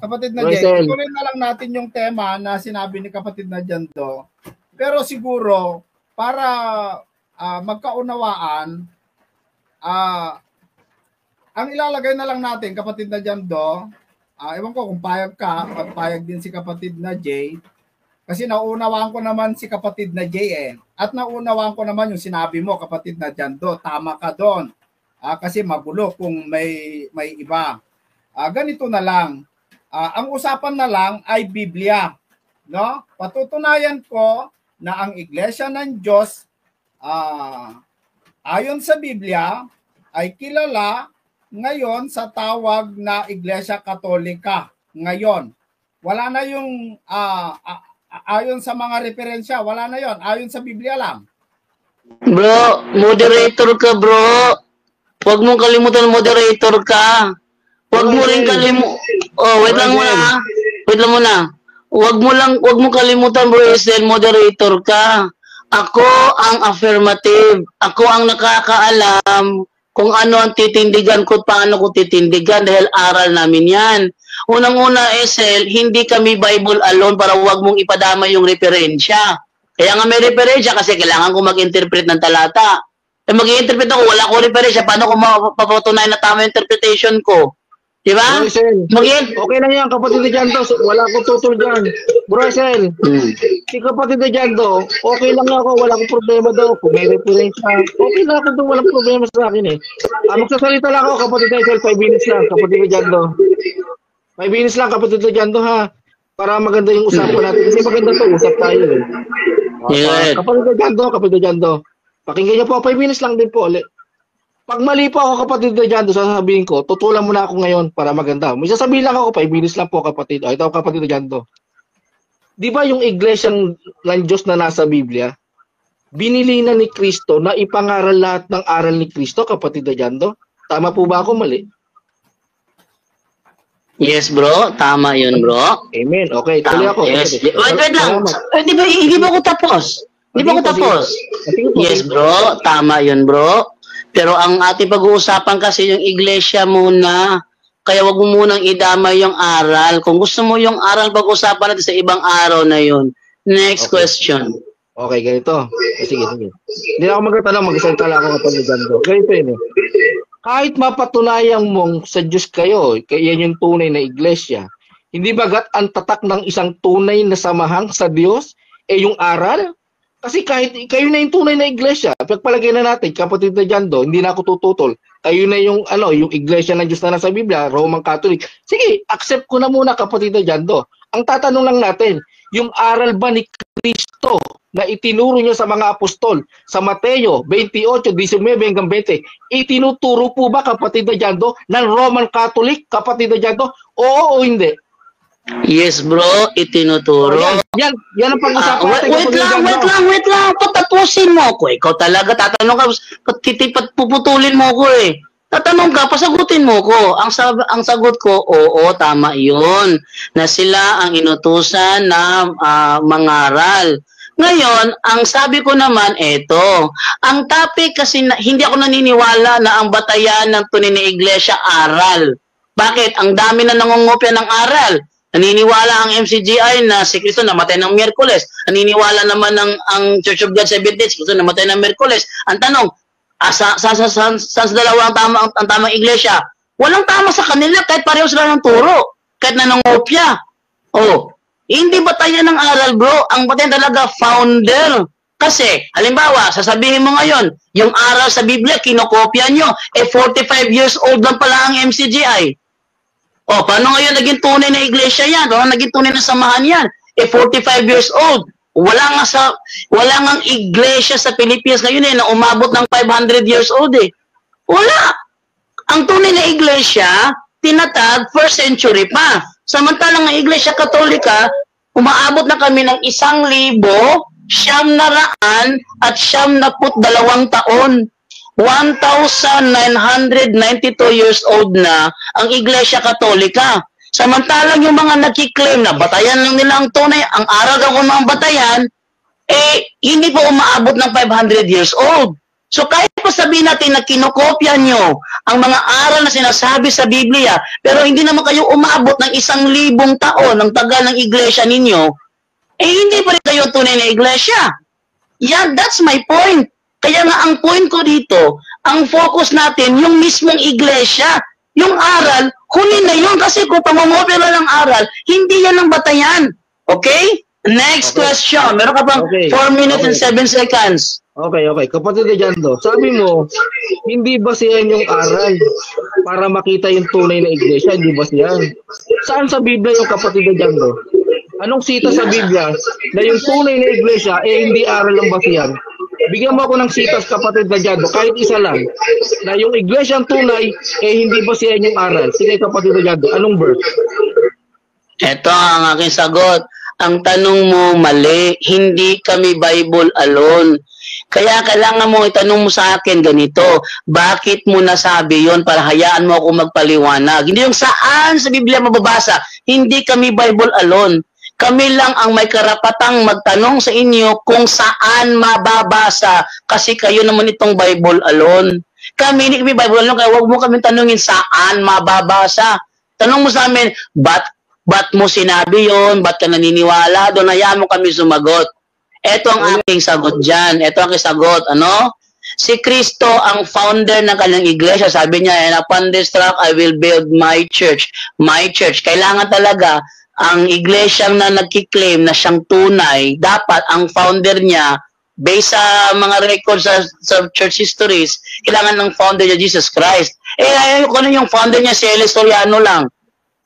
Kapatid na Bro, Jay, Esel. tuloy na lang natin yung tema na sinabi ni kapatid na Jando. Pero siguro, para magkaunawaan, ang ilalagay na lang natin, kapatid na Jando, ewan ko kung payag ka, at payag din si kapatid na Jay, kasi naunawaan ko naman si kapatid na Jay At naunawaan ko naman yung sinabi mo, kapatid na Jando, tama ka doon. Kasi magulo kung may iba. Ganito na lang. Ang usapan na lang ay Biblia. No? Patutunayan ko na ang Iglesia ng Diyos ayon sa Biblia ay kilala ngayon sa tawag na Iglesia Katolika. Ngayon, wala na yung ayon sa mga referensya, wala na yon. Ayon sa Biblia lang. Bro, moderator ka, bro. Huwag mong kalimutan moderator ka. Huwag mo rin wait lang muna. Wait lang muna. Huwag mo kalimutan, bro, Esel, moderator ka. Ako ang affirmative. Ako ang nakakaalam kung ano ang titindigan ko at paano ko titindigan dahil aral namin yan. Unang-una, Esel, hindi kami Bible alone para huwag mong ipadama yung referensya. Kaya nga may referensya kasi kailangan ko mag-interpret ng talata. Mag-i-interpret ako, wala ko referensya, paano ko mapapatunayan na tama yung interpretation ko? Di ba? Bro, Esel. Okay lang yan, kapatid na Jando. Wala akong tutol dyan. Bro, Esel. Si kapatid na Jando, okay lang ako. Wala akong problema daw. Kung may referensya, okay lang ako daw. Walang problema sa akin eh. Magsasalita lang ako, kapatid na Esel. 5 minutes lang, kapatid na Jando. 5 minutes lang, kapatid na Jando, ha? Para maganda yung usapan natin. Kasi maganda to, usap tayo eh. Kapatid na Jando. Pakinggan niyo po, 5 minutes lang din po ulit. Pag mali po ako, kapatid na Jando, sasabihin ko, tutulan mo na ako ngayon para maganda. May sasabihin lang ako, 5 minutes lang po, kapatid. Ito, kapatid na Jando. Di ba yung iglesia ng Diyos na nasa Biblia, binili na ni Kristo na ipangaral lahat ng aral ni Kristo, kapatid na Jando? Tama po ba ako mali? Yes, bro. Tama yun, bro. Amen. Okay, tuloy ako. Yes. Wait lang. Hindi ba ako tapos? Yes, bro. Tama yun, bro. Pero ang ating pag-uusapan kasi yung iglesia muna. Kaya wag mo munang idama yung aral. Kung gusto mo yung aral, pag-usapan natin sa ibang araw na yun. Next question. Okay, ganito. Sige. Hindi na ako magtatanong, magsalita lang ako kapag Jando. Ganito yun eh. Kahit mapatunayan mong sa Diyos kayo, kaya yan yung tunay na iglesia, hindi bagat ang tatak ng isang tunay na samahang sa Diyos, yung aral? Kasi kahit kayo na yung tunay na iglesia, pagpalagay na natin, kapatid na Jando, hindi na ako tututol. Kayo na yung, yung iglesia ng Diyos na nasa Biblia, Roman Catholic. Sige, accept ko na muna, kapatid na Jando. Ang tatanong lang natin, yung aral ba ni Kristo na itinuro niya sa mga apostol, sa Mateo 28, 19 hanggang 20, itinuturo po ba, kapatid na Jando, ng Roman Catholic, kapatid na Jando? Oo o hindi? Yes, bro, itinuturo. Yan ang pag-usapan natin. Wait lang. Patapusin mo ako. Ikaw talaga tatanong ka, puputulin mo ko eh. Tatanong ka, pasagutin mo ko. Ang sagot ko, oo, tama yun. Na sila ang inutusan na mangaral. Ngayon, ang sabi ko naman, eto. Ang topic kasi, hindi ako naniniwala na ang batayan ng tunay na iglesia aral. Bakit? Ang dami na nangungopya ng aral. Naniniwala ang MCGI na si Kristo namatay ng Miyerkules. Naniniwala naman ang Church of God Seventh Day, si Kristo namatay ng Miyerkules. Ang tanong, sa dalawa ang tamang iglesia? Walang tama sa kanila kahit pareho sila ng turo. Kahit nanangopya. Hindi batayan ng aral, bro. Ang batayan talaga, founder. Kasi, halimbawa, sasabihin mo ngayon, yung aral sa Biblia, kinokopya nyo. 45 years old lang pala ang MCGI. Paano ngayon naging tunay na iglesia yan? Paano naging tunay na samahan yan? 45 years old. Wala nga iglesia sa Pilipinas ngayon na umabot ng 500 years old eh. Wala. Ang tunay na iglesia, tinatag 1st century pa. Samantalang ang iglesia katolika, umaabot na kami ng 1,992 taon. 1,992 years old na ang Iglesia Katolika. Samantalang yung mga nagkiklaim na batayan lang nila ang tunay, ang aral ng mga batayan, hindi po umaabot ng 500 years old. So kahit pa sabihin natin na kinokopya nyo ang mga aral na sinasabi sa Biblia, pero hindi naman kayo umabot ng 1,000 taon ng tagal ng iglesia ninyo, eh hindi pa rin kayo tunay na iglesia. Yeah, that's my point. Kaya nga ang point ko dito, ang focus natin, yung mismong iglesia, yung aral, kunin na yun kasi kung pangungopya lang ng aral, hindi yan ang batayan. Okay? Next question. Meron ka pang 4 minutes and 7 seconds. Okay. Kapatid na Jando, sabi mo, hindi ba siyan yung aral para makita yung tunay na iglesia? Hindi ba siyan? Saan sa Biblia yung kapatid na Jando? Anong sita sa Biblia na yung tunay na iglesia, hindi aral ang basihan? Bigyan mo ako ng sitas, kapatid na Jando, kahit isa lang, na yung iglesia ang tunay, hindi ba siyan yung aral? Sige, kapatid na Jando, anong verse? Ito ang aking sagot. Ang tanong mo mali, hindi kami Bible alone. Kaya kailangan mo itanong mo sa akin ganito, bakit mo nasabi yon para hayaan mo ako magpaliwanag? Hindi yung saan sa Biblia mababasa, hindi kami Bible alone. Kami lang ang may karapatang magtanong sa inyo kung saan mababasa kasi kayo naman itong Bible alone. Kami hindi kami Bible alone, kaya huwag mo kami tanungin saan mababasa. Tanong mo sa amin, ba't mo sinabi yon? Ba't ka naniniwala doon? Hayaan mo kami sumagot. Ito ang aking sagot dyan. Ito ang aking sagot. Ano? Si Kristo ang founder ng kanyang iglesia. Sabi niya, and upon this rock, I will build my church. My church. Kailangan talaga ang iglesia na nagkiklaim na siyang tunay, dapat ang founder niya, based sa mga records sa church histories, kailangan ng founder niya Jesus Christ. Kung ano yung founder niya, si Elistoriano lang.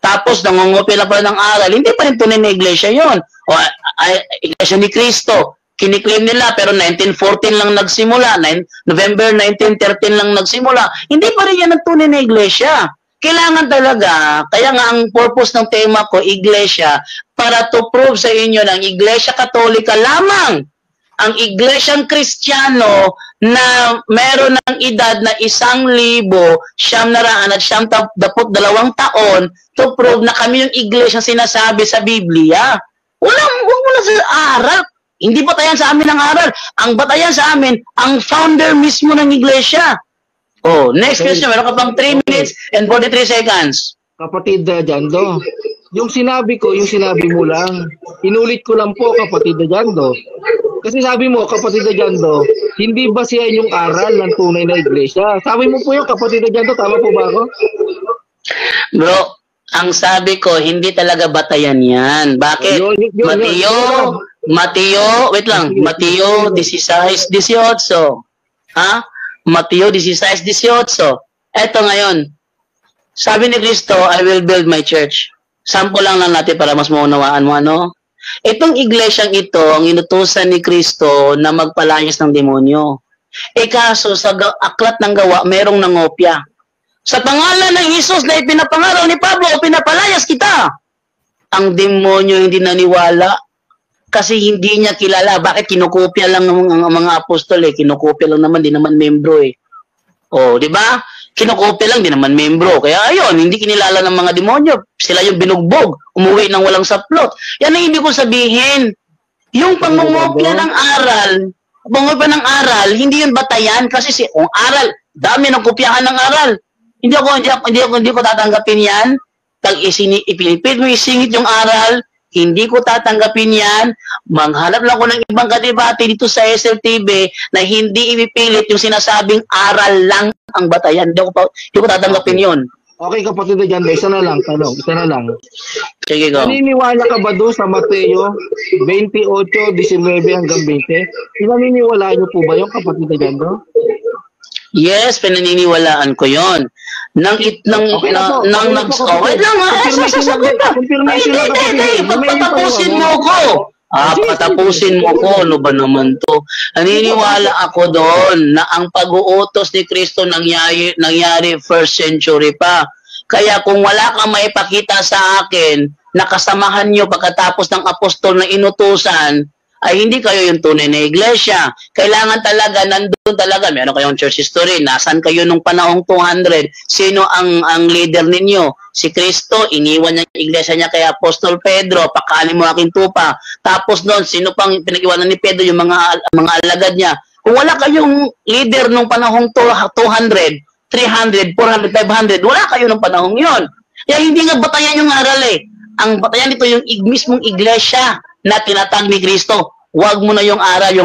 Tapos nangungopia na pala ng aral, hindi pa rin tunay na iglesia yun. O, iglesia ni Kristo, kiniklaim nila, pero 1914 lang nagsimula, November 1913 lang nagsimula, hindi pa rin yan ang tunay na iglesia. Kailangan talaga, kaya nga ang purpose ng tema ko, iglesia, para to prove sa inyo ng iglesia katolika lamang, ang iglesyang Kristiyano na meron ng edad na 1,992 taon to prove na kami yung iglesia sinasabi sa Biblia. Huwag mo na sa aral. Hindi batayan sa amin ang aral. Ang batayan sa amin, ang founder mismo ng iglesia. Oh, next question. Meron ka pang 3 minutes and 43 seconds. Kapatid na Jando, yung sinabi ko, yung sinabi mo lang. Inulit ko lang po, kapatid na Jando. Kasi sabi mo, kapatid na Jando, hindi ba siya yung aral ng tunay na iglesia? Sabi mo po yung kapatid na Jando, tama po ba ako? Bro, ang sabi ko, hindi talaga batayan yan. Bakit? Mateo, wait lang, Mateo 16:18. Ha? Mateo 16:18. Eto ngayon, sabi ni Kristo, I will build my church. Sample lang natin para mas maunawaan mo, ano? Itong iglesyang ito, ang inutusan ni Kristo na magpalayas ng demonyo. Kaso sa aklat ng gawa, merong nangopya. Sa pangalan ng Jesus na ipinapangaraw ni Pablo, pinapalayas kita. Ang demonyo hindi naniwala kasi hindi niya kilala. Bakit? Kinokopya lang ng mga apostol Kinokopya lang naman, di naman membro Oh, di ba? Kinokopya lang, di naman membro. Kaya ayun, hindi kinilala ng mga demonyo. Sila yung binugbog, umuwi ng walang saplot. Yan ang ibig ko sabihin. Yung pangungopya ng aral, hindi yun batayan kasi kung aral, dami ng kopyahan ng aral. Hindi ko tatanggapin yan. Pag ipinipit mo isingit yung aral, hindi ko tatanggapin yan. Maghanap lang ko ng ibang kadebate dito sa SLTV na hindi ipipilit yung sinasabing aral lang ang batayan. Hindi ko tatanggapin yun. Okay, kapatid na dyan, isa na lang, tanong, isa na lang. Sige, go. Naniniwala ka ba doon sa Mateo 28:19 hanggang 20? Naniniwala niyo po ba yung kapatid na dyan, bro? Yes, pinaniniwalaan ko yon. Wait lang patapusin mo ko. Patapusin mo ko, ano ba naman to? Naniniwala ako doon na ang pag-uutos ni Kristo nangyari first century pa. Kaya kung wala kang maipakita sa akin na kasamahan nyo pagkatapos ng apostol na inutusan, ay hindi kayo yung tunay na iglesia. Kailangan talaga, nandun talaga, meron kayong church history, nasan kayo nung panahong 200, sino ang leader ninyo? Si Kristo, iniwan niya yung iglesia niya kay Apostol Pedro, pakanin mo aking tupa. Tapos noon, sino pang pinag-iwanan ni Pedro, yung mga alagad niya, Kung wala kayong leader nung panahong 200, 300, 400, 500, wala kayo nung panahong yon. Kaya hindi nga batayan yung aral eh. Ang batayan dito yung mismong iglesia na tinatag ni Kristo. Huwag mo na yung aral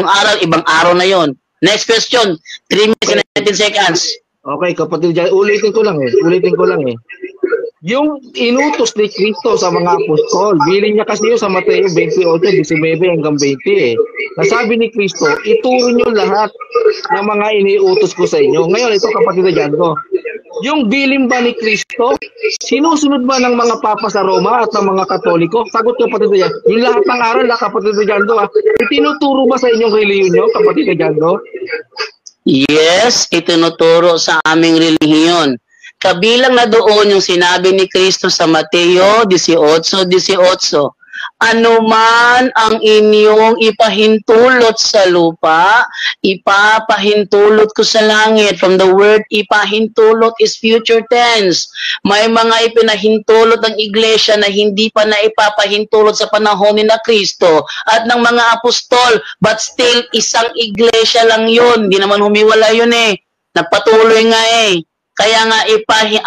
ibang araw na yon. Next question, 3 minutes and 19 seconds. Okay, kapatid dyan, ulitin ko lang eh. Yung inutos ni Kristo sa mga apostol, bilin niya kasi yun sa Mateo 28, 19 hanggang 20 eh. Nasabi ni Kristo, ituro niyo lahat ng mga iniutos ko sa inyo. Ngayon, ito kapatid na dyan ko. Yung bilin ba ni Kristo, sinusunod ba ng mga papa sa Roma at ng mga Katoliko? Sagot kapatid na dyan. Yung lahat ng aral na kapatid na dyan ko, itinuturo ba sa inyong reliyon nyo, kapatid na dyan ko? Yes, itinuturo sa aming relihiyon. Kabilang na doon yung sinabi ni Kristo sa Mateo 18:18. Ano man ang inyong ipahintulot sa lupa, ipapahintulot ko sa langit. From the word ipahintulot is future tense. May mga ipinahintulot ng iglesia na hindi pa na ipapahintulot sa panahon ni na Kristo at ng mga apostol, but still isang iglesia lang yun. Hindi naman humiwala yun eh. Nagpatuloy nga eh. Kaya nga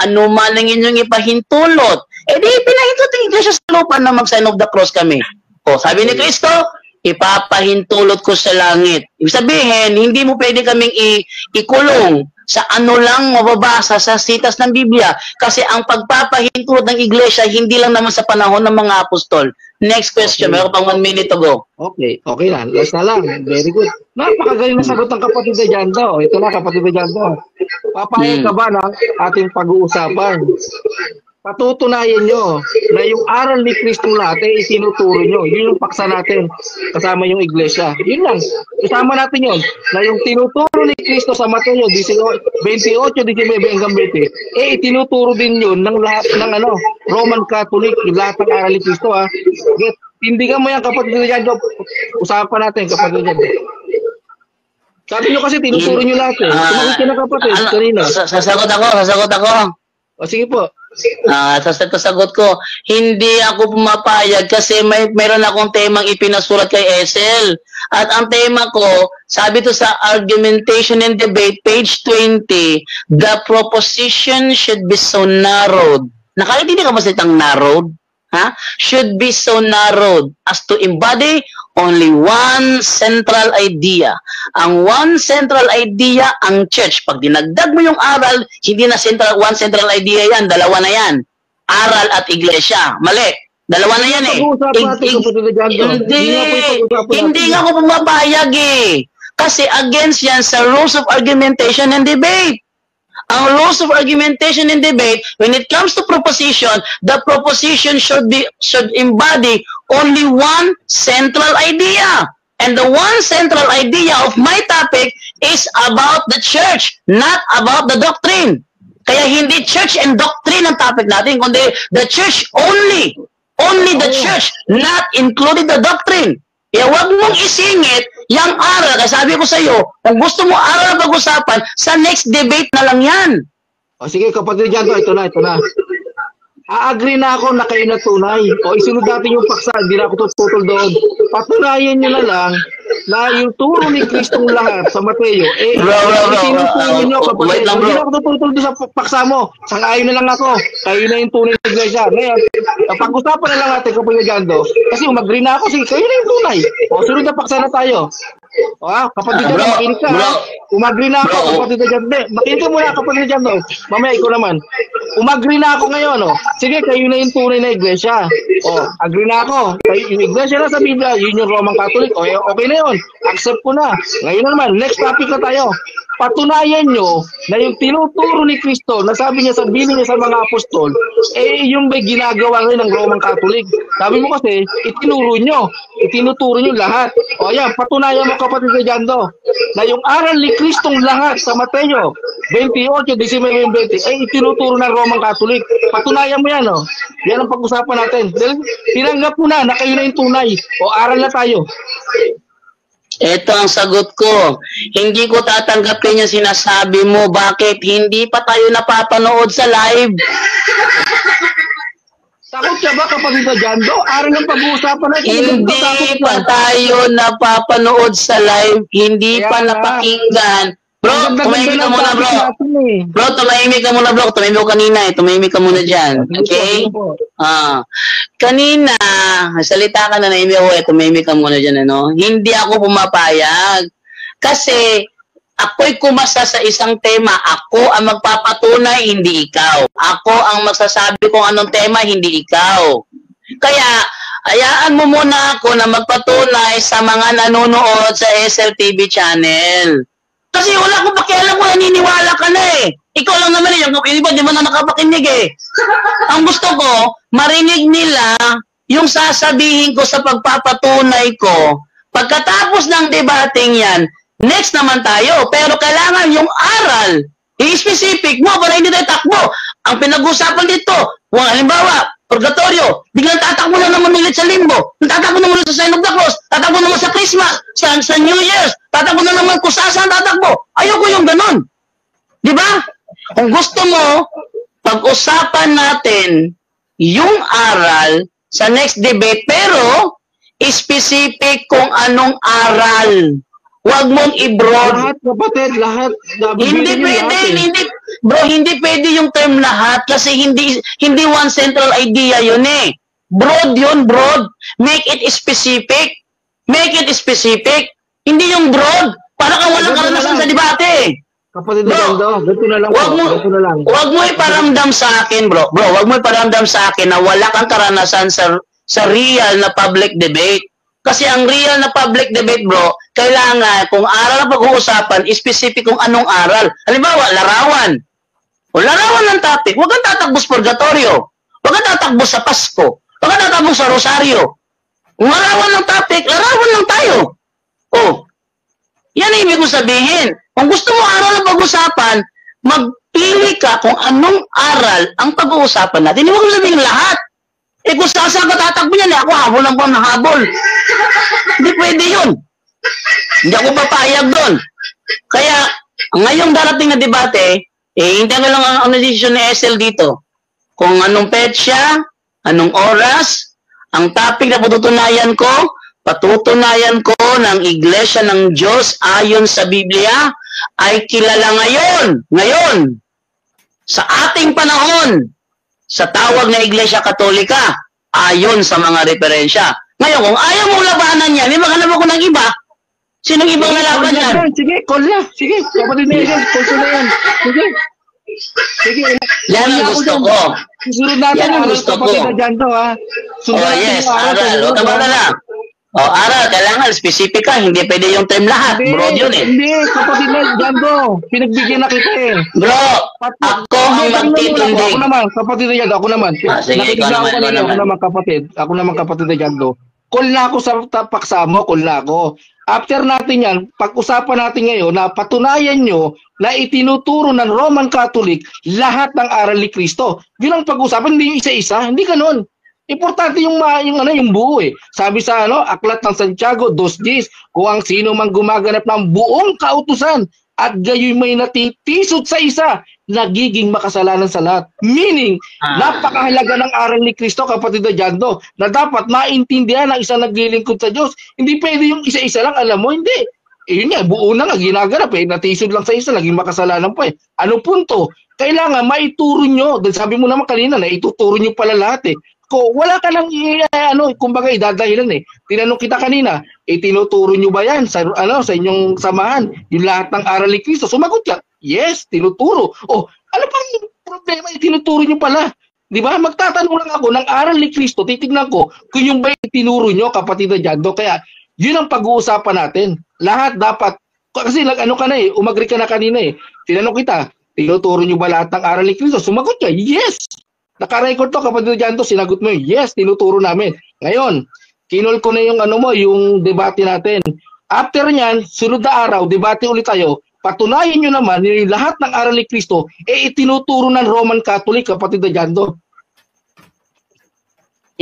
ano man ang inyong ipahintulot, di pinahintulot ng iglesia sa lupa na mag-sign of the cross kami. O, sabi ni Kristo, ipapahintulot ko sa langit. Ibig sabihin, hindi mo pwede kaming ikulong sa ano lang mababasa sa sitas ng Biblia. Kasi ang pagpapahintulot ng iglesia, hindi lang naman sa panahon ng mga apostol. Next question, meron pang 1 minute to go. Okay lang. Last na lang. Very good. Napakagaling na sagot ng kapatid na dyan daw. Ito na kapatid na dyan daw. Papayag ka ba ng ating pag-uusapan? Patutunayan nyo na yung aral ni Kristo natin itinuturo nyo. Yun yung paksa natin kasama yung iglesia. Yun lang. Kasama natin yun. Na yung tinuturo ni Kristo sa Mateo 28, 19 hanggang 20, itinuturo din yun ng lahat ng Roman Catholic, yung lahat ng aral ni Kristo ha. Get, tindigan mo yan kapatid na dyan. Usapan natin kapatid na dyan. Sabi nyo kasi tinuturo nyo lahat eh. Sumagot ka na kapatid. Kanina. Sasagot ako. O sige po. Sasagot ko, hindi ako pumapayag kasi mayroon akong temang ipinasulat kay Esel. At ang tema ko, sabi to sa Argumentation and Debate, page 20, the proposition should be so narrowed. Nakakaintindi ka ba sa itang narrowed? Should be so narrowed as to embody only one central idea. Ang one central idea, ang church. Pag dinagdag mo yung aral, hindi na one central idea yan, dalawa na yan. Aral at iglesia. Mali. Dalawa na yan eh. Hindi nga ako pumapayag eh. Kasi against yan sa rules of argumentation and debate. Ang rules of argumentation and debate, when it comes to proposition, the proposition should embody only one central idea. And the one central idea of my topic is about the church, not about the doctrine. Kaya hindi church and doctrine ang topic natin, kundi the church only. Only the church, not including the doctrine. Kaya huwag mong isingit yung aral. Kaya sabi ko sa iyo, kung gusto mo aral na pag-usapan, sa next debate na lang yan. O sige, kapatid dyan, ito na. A-agree na ako na kayo na tunay. O isunod natin yung paksa, hindi na ako tututol doon. Patunayan nyo na lang na yung turo ni Kristong lahat sa Mateo, tinuturo nyo kapatid. Hindi na ako tututol doon sa paksa mo. Sang-ayon na lang ako. Kayo na yung tunay ng iglesia. Ngayon, pag-usapan na lang natin kapatid dyan do. Kasi umag-agree na ako, sige, kayo na yung tunay. O sunod na paksa na tayo. Kapatid dyan, makinig ka. Umagri na ako, kapatid dyan. Makinig ka muna, kapatid dyan. Mamaya, ikaw naman. Umagri na ako ngayon. Sige, kayo na yung tunay na iglesia. Agree na ako. Yung iglesia na sa Biblia, yun yung Roman Catholic. Okay na yun. Accept ko na. Ngayon naman, next topic na tayo. Patunayan nyo na yung tinuturo ni Kristo, na sabi niya, sabihin niya sa mga apostol, yung may ginagawa ngayon ng Roman Catholic. Sabi mo kasi, itinuturo nyo lahat. Yan, patunayan mo kapatid na dyan na yung aral ni Kristong lahat sa Mateo 28, 19, 20, itinuturo ng Roman Catholic. Patunayan mo yan. Yan ang pag-usapan natin. Tinanggap mo na kayo na yung tunay. Aral na tayo. Ito ang sagot ko. Hindi ko tatanggapin yung sinasabi mo. Bakit? Hindi pa tayo napapanood sa live. Takot ka ba, kapatid na Jando? Aral ng pag-uusapan natin. Hindi Takot pa ka. tayo napapanood sa live, hindi Kaya pa nga. napakinggan. Bro, Ang ganda-ganda tumahimik ka ng muna, topic bro. natin eh. Bro, tumahimik ka muna, bro. Tumahimik ko kanina eh. Tumahimik ka muna dyan. Okay? Sige po. Kanina, salita ka na naimik ako eh. Tumahimik ka muna dyan, ano? Hindi ako pumapayag. Kasi, ako'y kumasa sa isang tema. Ako ang magpapatunay, hindi ikaw. Ako ang magsasabi kung anong tema, hindi ikaw. Kaya, hayaan mo muna ako na magpatunay sa mga nanonood sa SLTV channel. Kasi wala akong pakialam kung naniniwala ka na eh. Ikaw lang naman eh, yung iba di mo na nakapakinig eh. Ang gusto ko, marinig nila yung sasabihin ko sa pagpapatunay ko. Pagkatapos ng debating yan, next naman tayo. Pero kailangan yung aral, i-specific mo para hindi tayo takbo. Ang pinag-usapan dito, halimbawa, purgatorio, biglang tatakbo na naman ulit sa limbo. Tatakbo naman ulit sa Sign of the Cross. Tatakbo naman sa Christmas, sa New Year's. Tatakbo na naman kung saan tatakbo. Ayoko yung ganun. Di ba? Kung gusto mo, pag-usapan natin yung aral sa next debate, pero specific kung anong aral. Huwag mong i-broad. Lahat, kapatid, lahat. Hindi pwede, hindi, bro, hindi pwede yung term lahat kasi hindi one central idea yun eh. Broad yun, broad. Make it specific. Make it specific. Hindi yung broad. Para kang walang karanasan sa debate. Kapatid na Bro, Jando, ganito na lang po. Ganito na lang. Wag mo iparamdam sa akin, bro. Bro, wag mo iparamdam sa akin na wala kang karanasan sa real na public debate. Kasi ang real na public debate, bro, kailangan, kung aral na pag-uusapan, specific kung anong aral. Halimbawa, larawan. O larawan ng topic, huwag kang tatakbo sa purgatorio. Huwag kang tatakbo sa Pasko. Huwag kang tatakbo sa Rosario. Kung larawan ng topic, larawan lang tayo. O, yan ang ibig ko sabihin. Kung gusto mo aral na pag-usapan, magpili ka kung anong aral ang pag-uusapan natin. Huwag mo sabihin lahat. Eh kung saan ka tatakbo niyan, ako habol lang pa ng habol. Hindi pwede yun. Hindi ako papayag doon. Kaya, ngayong darating na debate, hintayin ko lang ang decision ni SL dito. Kung anong petsa, anong oras, ang topic na patutunayan ko ng Iglesia ng Diyos ayon sa Biblia ay kilala ngayon, sa ating panahon, sa tawag na Iglesia Katolika, ayon sa mga referensya. Ngayon, kung ayaw mong labanan yan, maghanap ako ng iba. Sinong ibang lalaban yan? Sige, call na. Sige, kapatid na yan. Call ko na yan. Sige. Sige. Yan ang gusto ko. Susunod natin Yan ang ang gusto kapatid ko. na Jando, ha? Oh yes, aral. Huwag ka ba. O, aral, kailangan specific ka. Hindi pwede yung term lahat. Broad yun eh. Hindi, kapatid na Jando. Pinagbigyan na kita eh. Bro, ako ang magtitindig. Ako naman, kapatid na Jando. Ako naman. Sige, Nakikinig ikaw ako naman, kanina, Ako naman, kapatid. Ako naman, kapatid na Jando. Call na ako sa paksa mo. Call na ako. After natin yan, pag-usapan natin ngayon na patunayan nyo na itinuturo ng Roman Catholic lahat ng aral ni Kristo. Yun ang pag-usapan, hindi yung isa-isa. Hindi ganun. Importante yung buo eh. Sabi sa Aklat ng Santiago 2:10, kung ang sino mang gumaganap ng buong kautusan at gayoy may natitisod sa isa, nagiging makasalanan sa lahat. Meaning, napakahalaga ng aral ni Kristo, kapatid na Jando, na dapat maintindihan ng isang naglilingkod sa Diyos. Hindi pwede yung isa-isa lang, alam mo, hindi. Yun nga, buo na nga, ginaganap eh. Natisod lang sa isa, naging makasalanan pa eh. Ano punto? Kailangan maituro nyo, dahil sabi mo naman kanina na ituturo nyo pala lahat eh. Wala ka lang kumbaga idadahilan eh. Tinanong kita kanina, tinuturo nyo ba yan sa inyong samahan, yung lahat ng aral ni Kristo? Sumagot ka, yes, tinuturo. Ano pang problema, tinuturo nyo pala? Di ba? Magtatanong lang ako ng aral ni Kristo, titignan ko kung yung ba itinuro nyo, kapatid na Jando. Kaya, yun ang pag-uusapan natin. Lahat dapat, kasi umagri ka na kanina eh. Tinanong kita, tinuturo nyo ba lahat ng aral ni Kristo? Sumagot ka, yes. Naka-record to, kapatid dyan to, sinagot mo yung yes, tinuturo namin. Ngayon, kinol ko na yung debate natin. After nyan, sunod na araw, debate ulit tayo, patunayan nyo naman yung lahat ng aral ni Kristo, itinuturo ng Roman Catholic, kapatid dyan to.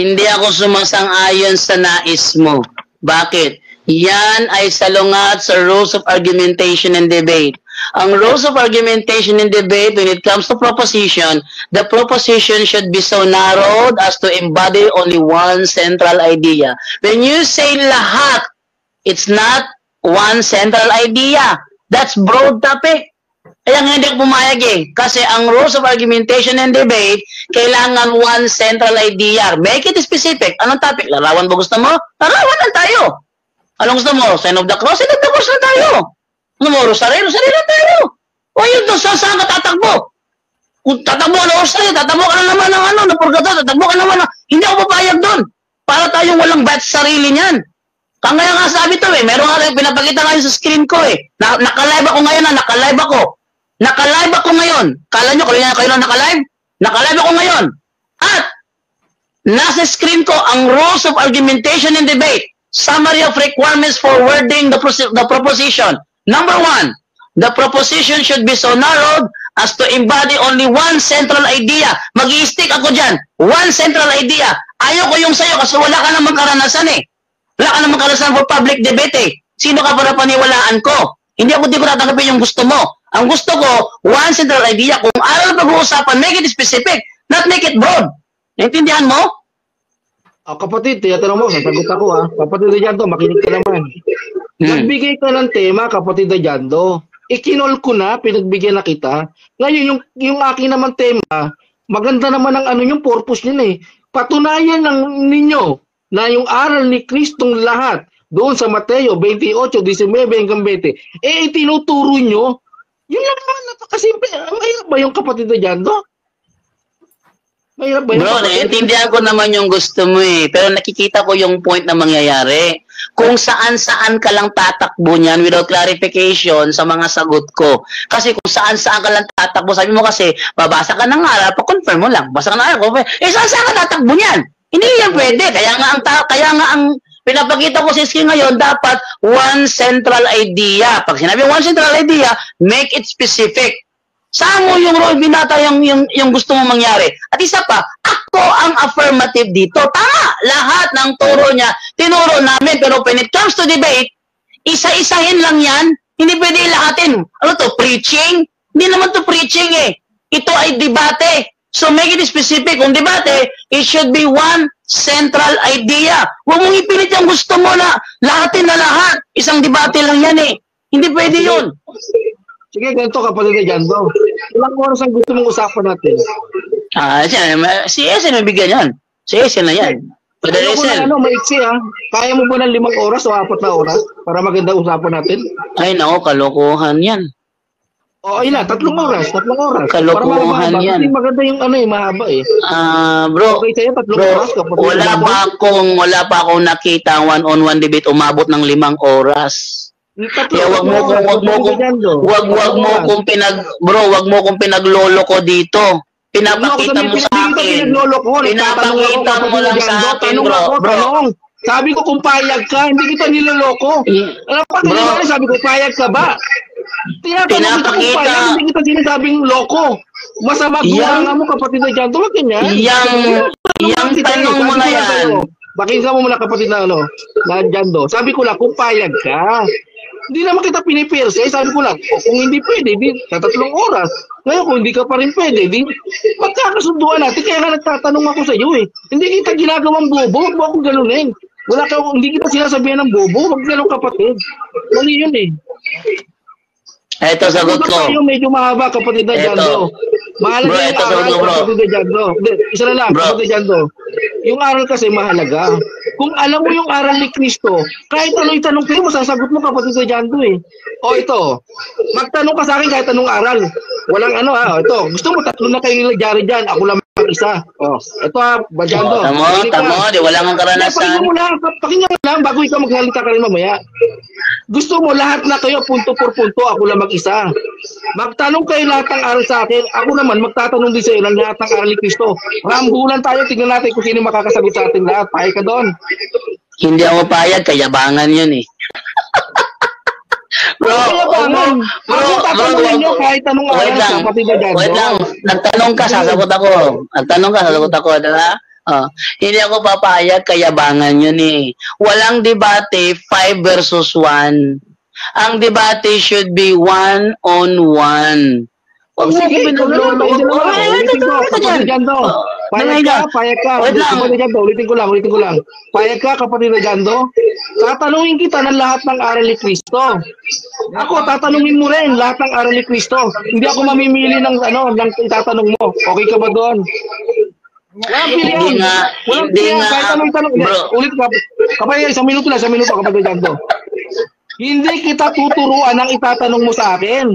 Hindi ako sumasang-ayon sa nais mo. Bakit? Yan ay salungat sa rules of argumentation and debate. Ang rules of argumentation in debate when it comes to proposition, the proposition should be so narrowed as to embody only one central idea. When you say lahat, it's not one central idea. That's broad topic. Kaya nga hindi ako pumayag eh. Kasi ang rules of argumentation and debate, kailangan one central idea. Make it specific. Anong topic? Larawan ba gusto mo? Larawan lang tayo. Anong gusto mo? Sign of the cross? Sign of the cross lang tayo. Ano mo? Rosaryo? Rosaryo lang tayo. O yun doon, saan ka tatakbo? Kung tatakbo ka ng rosaryo, tatakbo ka na naman ng purgatorio, tatakbo ka naman hindi ako papayag doon. Para tayong walang bat sa sarili niyan. Kaya nga sabi to eh, meron nga pinapakita ngayon sa screen ko eh. Naka-live ako ngayon naka-live ako. Naka-live ako ngayon. Kala nyo, kayo na naka-live? Naka-live ako ngayon. At, nasa screen ko ang rules of argumentation and debate. Summary of requirements for wording the proposition. Number 1, the proposition should be so narrowed as to embody only one central idea. Mag-i-stick ako dyan. One central idea. Ayaw ko yung sa'yo kasi wala ka namang karanasan eh. Wala ka namang karanasan for public debate eh. Sino ka para paniwalaan ko? Hindi ko tatanggapin yung gusto mo. Ang gusto ko, one central idea. Kung aral pag-uusapan, make it specific, not make it broad. Naintindihan mo? Kapatid, tiyatanong mo, sasagot ako ha. Kapatid Jando, makinig ka naman. Nagbigay ka ng tema, kapatid Jando. Ikinol ko na, pinagbigyan na kita. Ngayon, yung aking naman tema, maganda naman ang yung purpose niya eh. Patunayan ng ninyo na yung aral ni Kristong lahat, doon sa Mateo 28, 19 hanggang 20, itinuturo nyo. Yun lang naman, napakasimple. Mahirap ba yung kapatid na dyan, do? Mahirap ba yung bro, naiintindihan ko naman yung gusto mo eh. Pero nakikita ko yung point na mangyayari. Kung saan-saan ka lang tatakbo niyan without clarification sa mga sagot ko. Kasi kung saan-saan ka lang tatakbo, sabi mo kasi, babasa ka ng aral, pa-confirm mo lang. Basa ka ng aral, saan-saan ka tatakbo niyan? Hindi yan pwede. Kaya nga ang pinapakita ko sa screen ngayon, dapat one central idea. Pag sinabi one central idea, make it specific. Saan mo yung role binata yung gusto mo mangyari? At isa pa, ako ang affirmative dito. Tama! Lahat ng turo niya, tinuro namin. Pero when it comes to debate, isa-isahin lang yan. Hindi pwede lahatin. Ano to? Preaching? Hindi naman to preaching eh. Ito ay debate. So make it specific. Kung debate, it should be one central idea. Huwag mong ipilit yung gusto mo na lahatin na lahat. Isang debate lang yan eh. Hindi pwede yun. Sige, ganito kapatid na dyan, bro. Ilang oras ang gusto mong usapan natin? Si Esen may bigyan yan. Si Esen na yan. Ano ko na maiksi ha? Kaya mo ba ng 5 oras o 4 na oras para maganda usapan natin? Ay, nako, kalokohan yan. O, ayun na, 3 oras. Kalokohan yan. Hindi maganda yung mahaba eh. Bro, okay sa'yo, 3 oras. Wala pa akong nakita ang one-on-one debate umabot ng 5 oras. Kaya wag mo kung pinaglolo ko dito. Pinapakita mo sa akin. Pinapakita mo lang sa akin, bro. Sabi ko kung payag ka, hindi kita niloloko. Alam pa kanina, sabi ko payag ka ba? Tinatanong kita kung payag, hindi kita sinasabing loko. Masama nga mo kapatid na dyan. Tulad ganyan. Yang tanong mo na yan. Pakinggan mo muna kapatid na na Jando. Sabi ko lang kung payag ka. Hindi naman kita pinipirse. Sabi ko lang, kung hindi pwede, sa 3 oras. Ngayon, kung hindi ka pa rin pwede, magkakasunduan natin. Kaya nga nagtatanong ako sa iyo eh. Hindi kita ginagawang bobo, huwag mo akong ganunin. Hindi kita sinasabihan ng bobo, huwag ganun kapatid. Mali yun eh. Ito sagot ko. Yung medyo mahaba kapatid na Jando. Mahalaga yung aral kapatid na Jando. Isa na lang kapatid na Jando. Yung aral kasi mahalaga. Kung alam mo yung aral ni Kristo, kahit ano itanong kayo, masasagot mo kapatid na Jando eh. O ito, magtanong ka sa akin kahit anong aral. Walang ito. Gusto mo 3 na kayo nilagyari dyan, ako lang isa. Ito Bajando. Tamo, di wala kang karanasan. Pakinggan mo lang bago ikaw maghalita ka rin mamaya. Gusto mo lahat na kayo punto por punto, ako lang mag-isa. Magtanong kayo lahat ng aral sa akin, ako naman magtatanong din sa iyo ng lahat ng aral ni Kristo. Rambulan tayo, tignan natin kung sino makakasagot sa atin lahat. Payag ka doon. Hindi ako payag, kayabangan yun eh. Bro, kahit anong aral sa kapatid na dyan. Wait lang, nagtanong ka, sasagot ako. Diba? Hindi ako papayag, kayabangan yun eh. Walang debate, 5 versus 1. Ang debate should be one-on-one. Oh, sige, ulitin ko. Kapatid Jando. Payag ka. Wait lang. Kapatid Jando, ulitin ko lang. Payag ka, kapatid Jando. Tatanungin kita ng lahat ng aral ni Kristo. Ako, tatanungin mo rin lahat ng aral ni Kristo. Hindi ako mamimili ng itatanong mo. Okay ka ba doon? Walang pilihan. Hindi nga. Kahit anong tanong. Bro. Ulit ka. Kapatid, isang minuto, kapatid Jando. Hindi kita tuturuan ng itatanong mo sa akin.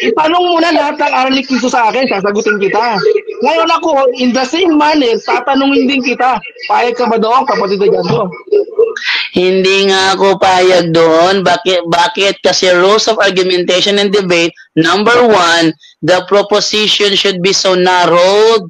Itanong mo na lahat ng aral ni Kristo sa akin, sasagutin kita. Ngayon ako, in the same manner, tatanungin din kita. Payag ka ba doon, kapatid Jando? Hindi nga ako payag doon. Bakit? Kasi rules of argumentation and debate, number 1, the proposition should be so narrowed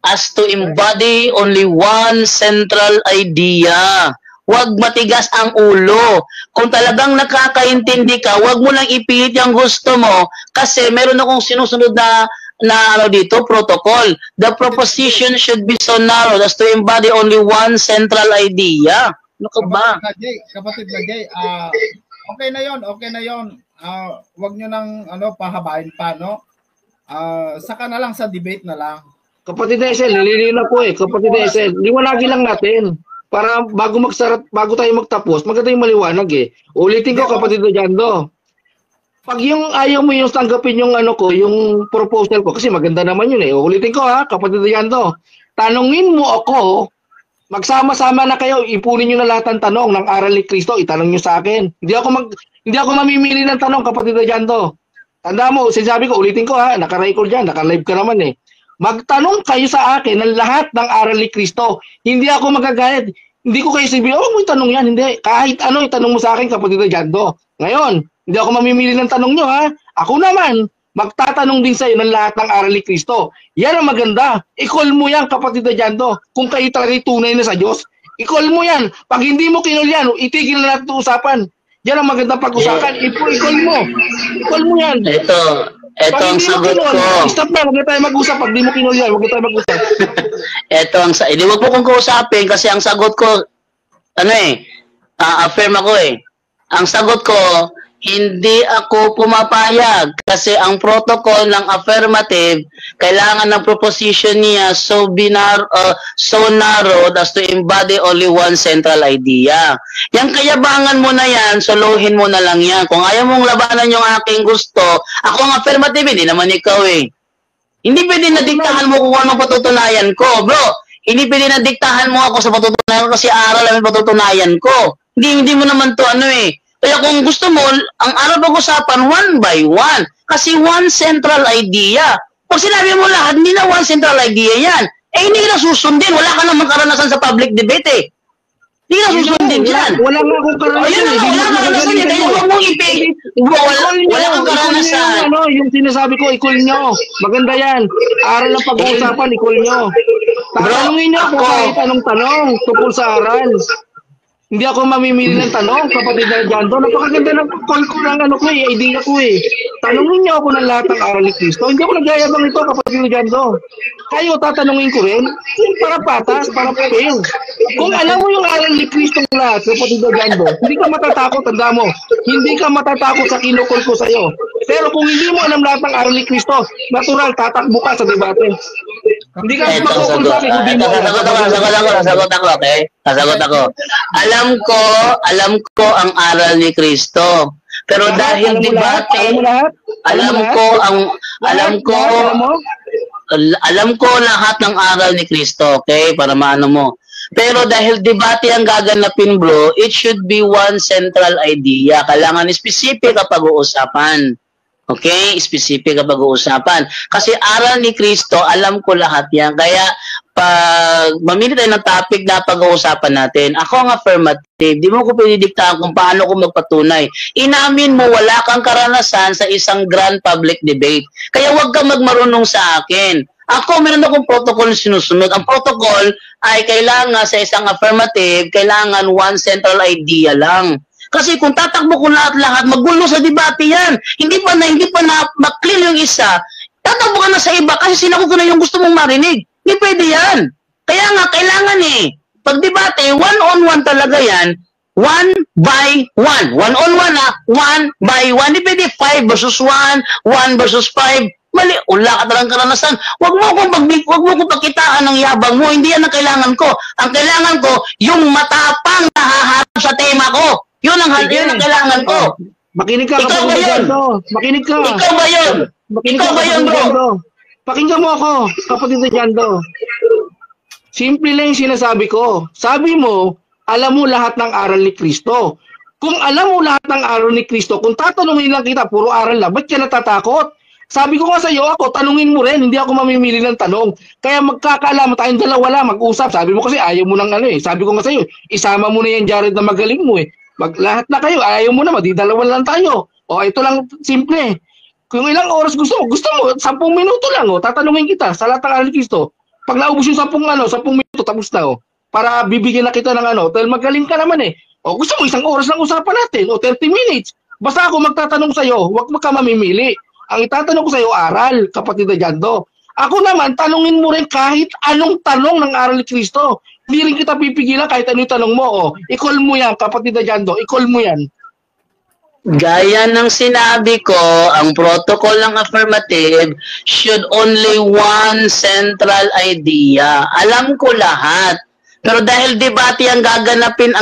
as to embody only one central idea. Huwag matigas ang ulo. Kung talagang nakakaintindi ka, huwag mo lang ipilit yung gusto mo kasi meron akong sinusunod na protocol. The proposition should be so narrow as to embody only one central idea. Ano ka ba? Kapatid Lagay, okay na yon. Huwag nyo nang pahabain pa, no? Saka na lang sa debate na lang. Kapatid Esel, nililinaw ko Kapatid Esel, liwanagin lang natin. Para bago tayo magtapos, maganda yung maliwanag Ulitin ko, kapatid Jando. Pag yung ayaw mo yung tanggapin yung yung proposal ko, kasi maganda naman yun Ulitin ko kapatid Jando. Tanungin mo ako, magsama-sama na kayo, ipunin nyo na lahat ng tanong ng aral ni Kristo, itanong nyo sa akin. Hindi ako mamimili ng tanong, kapatid Jando. Tanda mo, sinasabi ko, ulitin ko naka-record dyan, naka-live ka naman Magtanong kayo sa akin ng lahat ng aral ni Kristo. Hindi ako magagayad. Hindi ko kayo sabihin, mo itanong yan. Hindi. Kahit itanong mo sa akin, kapatid Jando. Ngayon, hindi ako mamimili ng tanong nyo, Ako naman, magtatanong din sa iyo ng lahat ng aral ni Kristo. Yan ang maganda. I-call mo yan, kapatid Jando. Kung kayo talaga tunay na sa Diyos, i-call mo yan. Pag hindi mo kinol yan, itigil na natin ito usapan. Yan ang magandang pag-usapan. I-call mo. I-call mo yan. Ito ang sagot ko. Stop na, huwag na tayo mag-usap. Pag di mo kinol yan, huwag na tayo mag-usap. Hindi wag mo kong kausapin kasi ang sagot ko, affirm ako Ang sagot ko, hindi ako pumapayag kasi ang protocol ng affirmative, kailangan ng proposition niya so narrowed as to embody only one central idea. Yang kayabangan mo na yan, solohin mo na lang yan. Kung ayaw mong labanan yung aking gusto, ako ang affirmative, hindi naman ikaw Hindi pwede na diktahan mo kung anong patutunayan ko, bro. Hindi pwede na diktahan mo ako sa patutunayan ko kasi aral ang patutunayan ko. Hindi mo naman to Kaya kung gusto mo, ang araw pag-usapan one by one. Kasi one central idea. Pag sinabi mo lahat, hindi na one central idea yan. Hindi ka na susundin. Wala ka namang karanasan sa public debate Hindi ka na susundin yan. Wala nga akong karanasan. Wala kang karanasan yan. Kaya huwag mong wala kang karanasan. Yung sinasabi ko, i-call nyo. Maganda yan. Aral ng pag-uusapan, i-call nyo. Tatanungin nyo kung kahit anong tanong tungkol sa aral. Hindi ako mamimili ng tanong, kapatid Jando. Napakaganda ng call ko ng idea ko Tanungin niyo ako ng lahat ng aral ni Kristo. Hindi ako nagyayabang ito, kapatid Jando. Kayo, tatanungin ko rin, para patas, para fail. Kung alam mo yung aral ni Kristo lahat, kapatid Jando, hindi ka matatakot, tanda mo. Hindi ka matatakot sa kinukol ko sa'yo. Pero kung hindi mo alam lahat ng aral ni Kristo, natural, tatakbo ka sa debate. Hindi ka makukul sa akin, hindi mo. Sasagot ako. Alam ko ang aral ni Kristo. Pero dahil debate, alam ko lahat ng aral ni Kristo, okay? Para maano mo. Pero dahil debate ang gaganapin, bro, it should be one central idea. Kailangan specific ang pag-uusapan. Okay? Specific ang pag-uusapan. Kasi aral ni Kristo, alam ko lahat yan. Kaya, pag mamili tayo ng topic na pag-uusapan natin, ako ang affirmative, di mo ko pinidiktahan kung paano ko magpatunay. Inamin mo, wala kang karanasan sa isang grand public debate. Kaya huwag kang magmarunong sa akin. Ako, meron akong protocol na sinusunod. Ang protocol ay kailangan sa isang affirmative, kailangan one central idea lang. Kasi kung tatakbo ko lahat-lahat, magulo sa debate yan. Hindi pa na maklear yung isa, tatakbo ka na sa iba kasi sinagot ko na yung gusto mong marinig. Hindi pwede yan. Kaya nga, kailangan pag debate, one-on-one talaga yan, one by one. One on one ha. One by one. Di pwede 5 versus 1, 1 versus 5. Mali, wala ka talagang karanasan. Wag mo kong pakitaan ng yabang mo. Hindi yan ang kailangan ko. Ang kailangan ko, yung matapang na haharap sa tema ko. Yun ang kailangan ko. Makinig ka, Ikaw ba kapatid yun? Jando. Makinig ka. Ikaw ba yun? Makinig Ikaw ka, ba yun, kapatid bro? Jando. Pakinggan mo ako, kapatid Jando. Simple lang yung sinasabi ko. Sabi mo, alam mo lahat ng aral ni Kristo. Kung alam mo lahat ng aral ni Kristo, kung tatanungin lang kita, puro aral lang, ba't ka natatakot? Sabi ko nga sa iyo, ako, tanungin mo rin, hindi ako mamimili ng tanong. Kaya magkakaalaman tayong dalawa lang, mag-usap. Sabi mo kasi ayaw mo ng ano eh. Sabi ko nga sa iyo, isama mo na yan, Jared, na magaling mo eh. Lahat na kayo, ayaw mo na, dalawa lang tayo. O, ito lang, simple. Kung ilang oras gusto mo, 10 minuto lang, tatanungin kita sa lahat ng aral ni Kristo. Pag naubos yung 10 minuto, tapos na, para bibigyan na kita ng dahil magaling ka naman eh. O, gusto mo, 1 oras lang usapan natin, o 30 minutes. Basta ako magtatanong sa'yo, huwag ka mamimili. Ang itatanong ko sa iyo, aral, kapatid na Jando. Ako naman, tanungin mo rin kahit anong tanong ng aral ni Kristo. Hindi rin kita pipigilan kahit anong tanong mo. I-call mo yan, kapatid na Jando. I-call mo yan. Gaya ng sinabi ko, ang protocol ng affirmative should only one central idea. Alam ko lahat. Pero dahil debate ang gaganapin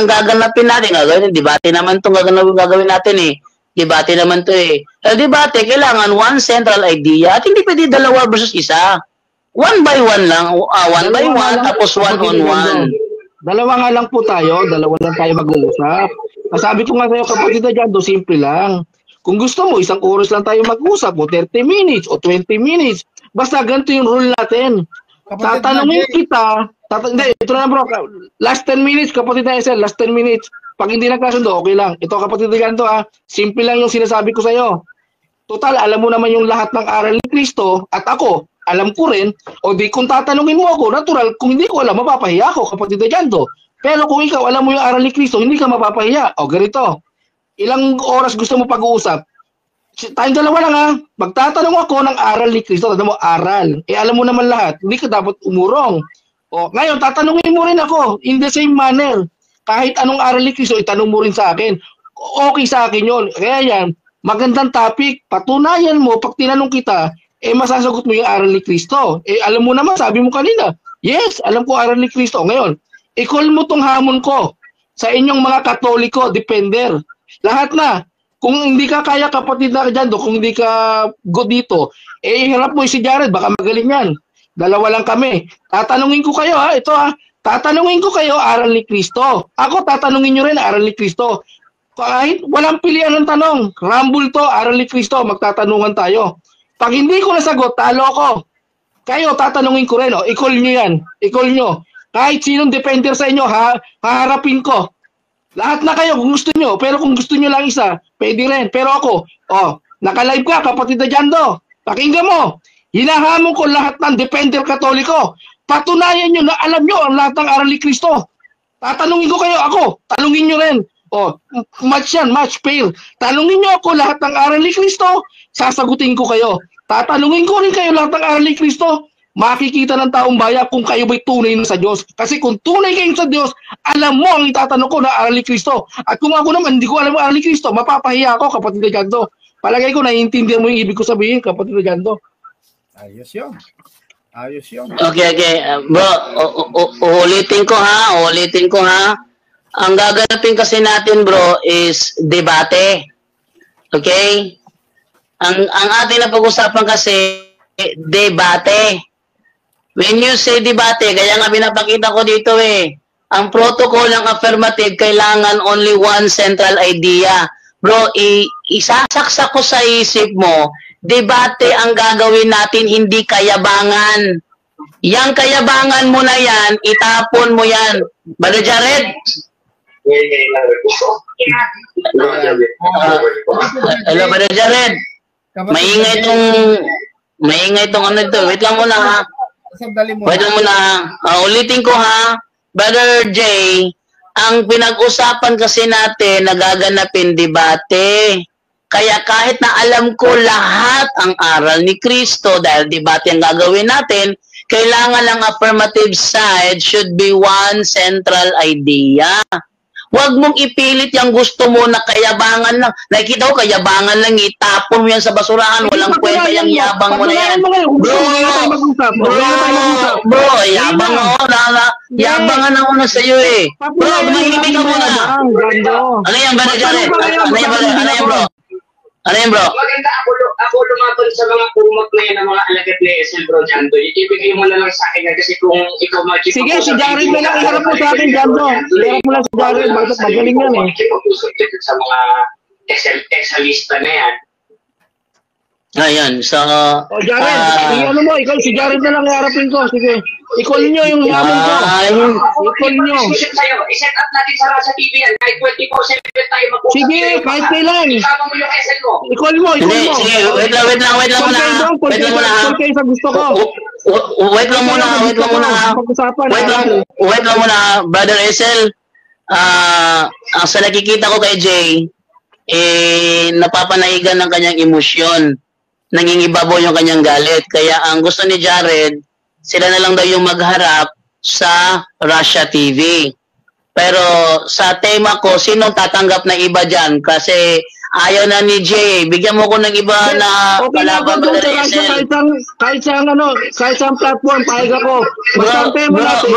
natin, debate naman itong gagawin natin eh. Debate naman to eh. Debate, kailangan one central idea at hindi pwede 2 versus 1. 1 by 1 lang. 1 by 1 tapos 1 on 1. Dalawa nga lang po tayo. Dalawa lang tayo mag-uusap. Sabi ko nga sa'yo, kapatid na Jando, simple lang. Kung gusto mo, 1 oras lang tayo mag-usap o 30 minutes o 20 minutes. Basta ganito yung rule natin. Tatanungin kita. Hindi, ito na bro. Last 10 minutes, kapatid na Esel. Last 10 minutes. Pag hindi nagkasundo, okay lang. Ito kapatid na ganito simple lang yung sinasabi ko sa'yo. Total, alam mo naman yung lahat ng aral ni Kristo at ako, alam ko rin. O di kung tatanungin mo ako, natural, kung hindi ko alam, mapapahiya ako kapatid na Jando. Pero kung ikaw alam mo yung aral ni Kristo, hindi ka mapapahiya. O ganito, ilang oras gusto mo pag-uusap? Tayong dalawa lang Magtatanong ako ng aral ni Kristo. Tanda mo, aral. Alam mo naman lahat. Hindi ka dapat umurong. O, ngayon, tatanungin mo rin ako in the same manner. Kahit anong aral ni Kristo, itanong mo rin sa akin. Okay sa akin yun. Kaya yan, magandang topic. Patunayan mo, pag tinanong kita, masasagot mo yung aral ni Kristo. Alam mo naman, sabi mo kanina, yes, alam ko aral ni Kristo. Ngayon, i-call mo tong hamon ko sa inyong mga Katoliko, defender. Lahat na. Kung hindi ka kaya, kapatid na Jando, kung hindi ka good dito, iharap mo si Jared, baka magaling yan. Dalawa lang kami. Tatanungin ko kayo ito tatanungin ko kayo aral ni Kristo. Ako tatanungin nyo rin aral ni Kristo. Kahit walang pilihan ng tanong, rumble to, aral ni Kristo, magtatanungan tayo. Pag hindi ko nasagot, talo ako. Kayo tatanungin ko rin, i-call nyo yan. I-call nyo. Kahit sinong defender sa inyo, haharapin ko. Lahat na kayo kung gusto nyo. Pero kung gusto nyo lang isa, pwede rin. Pero ako, naka-live ka, kapatid na Jando. Pakinggan mo. Hinahamon ko lahat ng defender Katoliko. Patunayan nyo na alam nyo ang lahat ng aral ni Kristo. Tatanungin ko kayo, ako. Tanungin nyo rin. Match yan, match fair. Tanungin nyo ako lahat ng aral ni Kristo. Sasagutin ko kayo. Tatanungin ko rin kayo lahat ng aral ni Kristo. Makikita ng taong bayan kung kayo ba'y tunay na sa Diyos. Kasi kung tunay kayo sa Diyos, alam mo ang itatanong ko na aral ni Kristo. At kung ako naman, hindi ko alam ang aral ni Kristo, mapapahiya ako, kapatid na Jando. Palagay ko, naiintindihan mo yung ibig ko sabihin, kapatid na Jando. Ayos yun. Ayos yun. Okay. Bro, ulitin ko ha. Ang gaganapin kasi natin, bro, is debate. Okay? Ang ating na pag-usapan kasi, debate. When you say debate, kaya nga pinapakita ko dito ang protocol ng affirmative, kailangan only one central idea. Bro, isasaksak ko sa isip mo, debate ang gagawin natin, hindi kayabangan. Yang kayabangan mo na yan, itapon mo yan. Brother Jared? Hello, Brother Jared. Maingay itong ano ito. Wait lang muna ha. Sandali mo. Wait lang muna ha. Ulitin ko ha. Brother Jay, ang pinag-usapan kasi natin, nagaganapin debate. Kaya kahit na alam ko lahat ang aral ni Kristo, dahil debate ang gagawin natin, kailangan ang affirmative side should be one central idea. Huwag mong ipilit yung gusto mo na kayabangan lang. Nakikita ko, kayabangan lang, itapon mo yan sa basurahan. Walang kwenta yung yabang mo na yan. Bro, yabang ako. Yabangan ako na sa'yo eh. Bro, mahimik ka muna. Ano yan, Brother Jared? Ano yan, bro? Ano yan, bro? Maganda ako lumaban sa mga kumot na yan ng mga alagad ni SL Bro Jando. Ibigay mo na lang sa akin yan kasi kung ikaw mag-chip. Sige, si Jared na lang. Iharap mo sa akin, Jando. Iharap mo lang si Jared. Bakit magaling yan eh. Makikipag-usap dito sa mga SL-lista na yan. Ayan, so... Jared, ano mo, ikaw si Jared na lang iharapin ko. Sige, i-call nyo yung yaman ko. I-call nyo. I-set up natin sa Rasa TV yan. Kahit 24/7 tayo mag-usap. Sige, kahit kailan. Isama mo yung SL mo. I-call mo. Sige, wait lang muna. Wait lang muna, Brother Esel. Ang sa nakikita ko kay Jay, napapanahigan ng kanyang emosyon. Nangingibabaw yung kanyang galit. Kaya ang gusto ni Jared, sila na lang daw yung magharap sa Russia TV. Pero sa tema ko, sinong tatanggap na iba dyan? Kasi ayaw na ni Jay. Bigyan mo ko ng iba na kalaban ko na Esel. Kahit sa platform, pahig ako. Basta ang tema natin,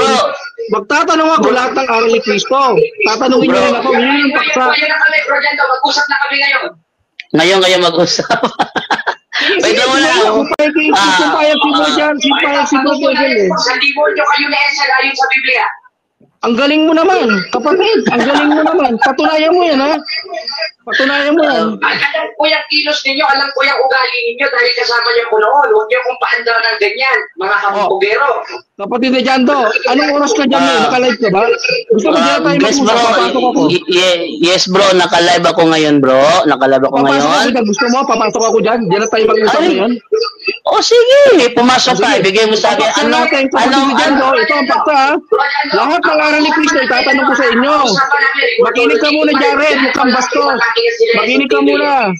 magtatanong ako lahat ng aral ni Cristo. Tatanungin nyo rin ako. Yun yung paksa. Mag-usap na kami ngayon. Ngayon kayo mag-usap. Wait lang muna. Simpayag si Bro dyan. Simpayag si Bro dyan. Sa demonyo kayo na SL ayon sa Biblia. Ang galing mo naman, kapatid. Ang galing mo naman. Patunayan mo yan, ha? Patunayan mo yan. Alam ko yung kilos ninyo, alam ko yung ugali ninyo dahil kasama niyo ko noon. Huwag niyo kong paanda ng ganyan, mga kampugero. Kapatid na Jando, anong oras ka dyan mo? Naka-live ka ba? Gusto mo dyan tayo Yes, bro. papasok ako. Yes, bro. Naka-live ako ngayon, bro. Naka-live ako Papasok ngayon. ako dyan. Gusto mo, papasok ako dyan. Diyan na tayo mag-usap ngayon. O sige, pumasok ka. Ibigay mo sa akin. Papaksa natin, kapatid ni Jando. Ito ang paksa, ha? Lahat ng aral ni Cristo, itatanong ko sa inyo. Makinig ka muna, Jared. Mukhang bastos. Makinig ka muna.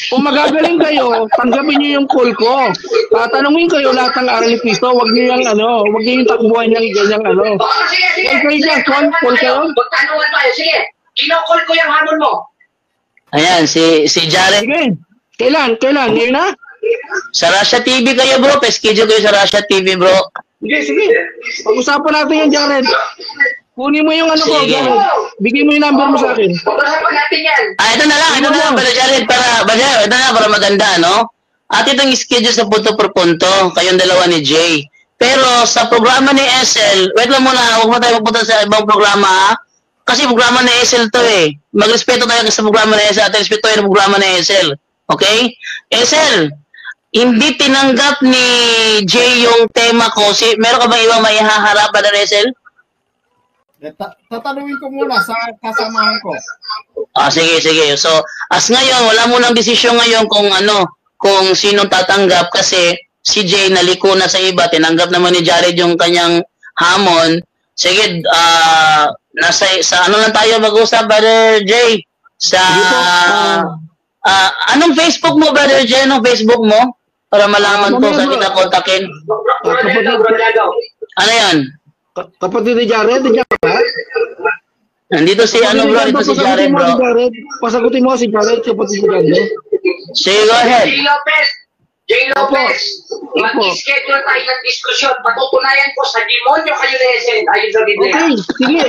Kung magagaling kayo, tanggapin niyo yung call ko. Tatanungin kayo lahat ng aral ni Cristo. Huwag niyo yung huwag niyo yung takbuhan ng ganyang Call kayo dyan, call kayo. Magtanungan tayo, sige. Kino-call ko yung hamon mo. Ayan, si Jared. Sige. Kailan? Ngayon na? Sa Russia TV kayo, bro. Pa-schedule kayo sa Russia TV, bro. Sige. Pag-usapan natin yan, Jared. Kunin mo yung ko, Sige. Jared. Bigyan mo yung number mo sa akin. Pag-usapan natin yan. Ito na lang, para Jared, para maganda, no? At itong schedule sa punto per punto, kayong dalawa ni Jay. Pero sa programa ni SL, wait lang muna, huwag mo tayo magpunta sa ibang programa, ha? Kasi programa ni SL to eh. Magrespeto tayo sa programa ni SL at respeto tayo sa programa ni SL. Okay? SL, hindi tinanggap ni Jay yung tema ko. Meron ka bang ibang maihaharap na SL? Tatanungin ko muna sa kasamahan ko. Sige. So, as ngayon, wala mo ng desisyon ngayon kung sinong tatanggap kasi si Jay naliko na sa iba. Tinanggap naman ni Jared yung kanyang hamon. Sige, sa ano lang tayo mag-usap, Brother Jay? Sa, anong Facebook mo, Brother Jay? Anong Facebook mo? Para malaman ko sa kita kontakin. Ano yan? Kapatid ni Jared, diyan ka ba? Nandito si bro, ito si Jared, bro. Pasagutin mo si Jared, kapatid ni Jared. Sige, go ahead. Jay Lopez, mag-schedule tayo ng diskusyon. Patutunayan ko sa demonyo kayo na SL ayon sa Biblia. Okay, sige.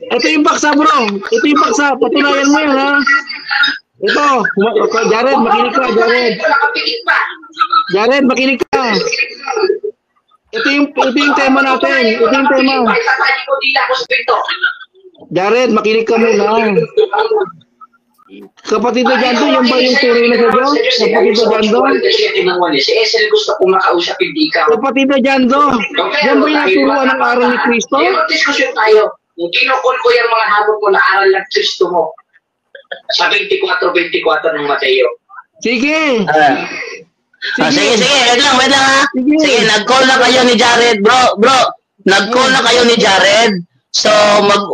Ito yung paksa, bro. Ito yung paksa. Patunayan mo yan, ha? Ito. Jared, makinig ka, Jared. Nakapikit pa. Jared, makinig ka. Ito yung tema natin. Ito yung tema. Jared, makinig ka muna. Kapatid na Jando, yan ba yung turo na sa Diyos? Kapatid na Jando? Si SL gusto kong makausap, hindi ka. Kapatid na Jando, yan ba yung turuan ng aral ni Cristo? Diskusyon tayo. Kung kinukul ko yung mga hamon mo na aral ng Kristo mo sa 24 ng Mateo. Sige. Sige, wait lang ha. Sige, nag-call na kayo ni Jared, bro. Nag-call na kayo ni Jared. So,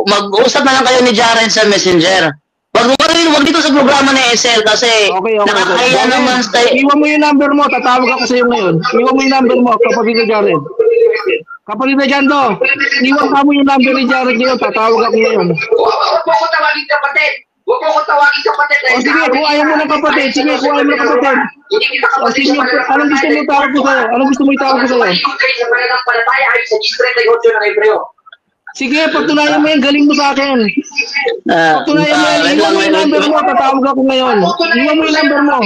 mag-usap na lang kayo ni Jared sa Messenger. Wag dito sa programa ni SL kasi nakakaya naman Iwan mo yung number mo, tatawag ako sa iyo ngayon. Iwan mo yung number mo, kapatid ni Jared. Kapatid na Jando, iwan ka mo yung number ni Jared ngayon, tatawag ako ngayon. Huwag po ko tawagin kapatid. Huwag po ko tawagin kapatid. O sige, kung ayaw mo ng kapatid, sige, kung ayaw mo ng kapatid. Hindi kita O kapatid sige, sa pananampalataya. anong gusto mo itawag ko sa'yo? Anong gusto mo itawag ko sa'yo? Maligon kayo sa pananampalataya ay sa 38 ng Hebreo. Sige, patunayan mo yan, galing mo sa akin. Patunayan mo yan, iwan mo yung number mo, tatawag ako ngayon. Iwan mo yung number mo.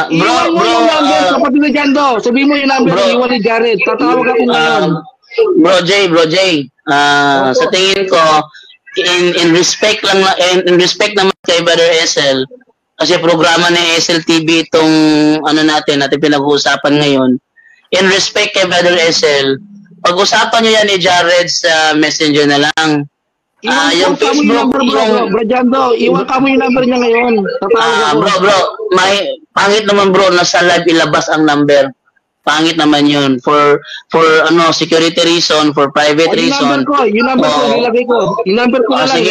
Iwan mo yung number, kapatid na Jando. Sabihin mo yung number, iwan ni Jared. Tatawag ako ngayon. Bro Jay, sa tingin ko, in respect naman kay Brother SL, kasi programa ni SL TV itong natin pinag-uusapan ngayon. In respect kay Brother SL, pag-usapan nyo yan ni Jared sa Messenger na lang. Yung Facebook, Bro Jando, iwan ka mo yung number niya ngayon. Tatawag ako. bro, pangit naman bro, nasa live ilabas ang number. Pangit naman yun. For security reason, for private reason. Yung number ko, nilagay ko. Yung number ko na lang.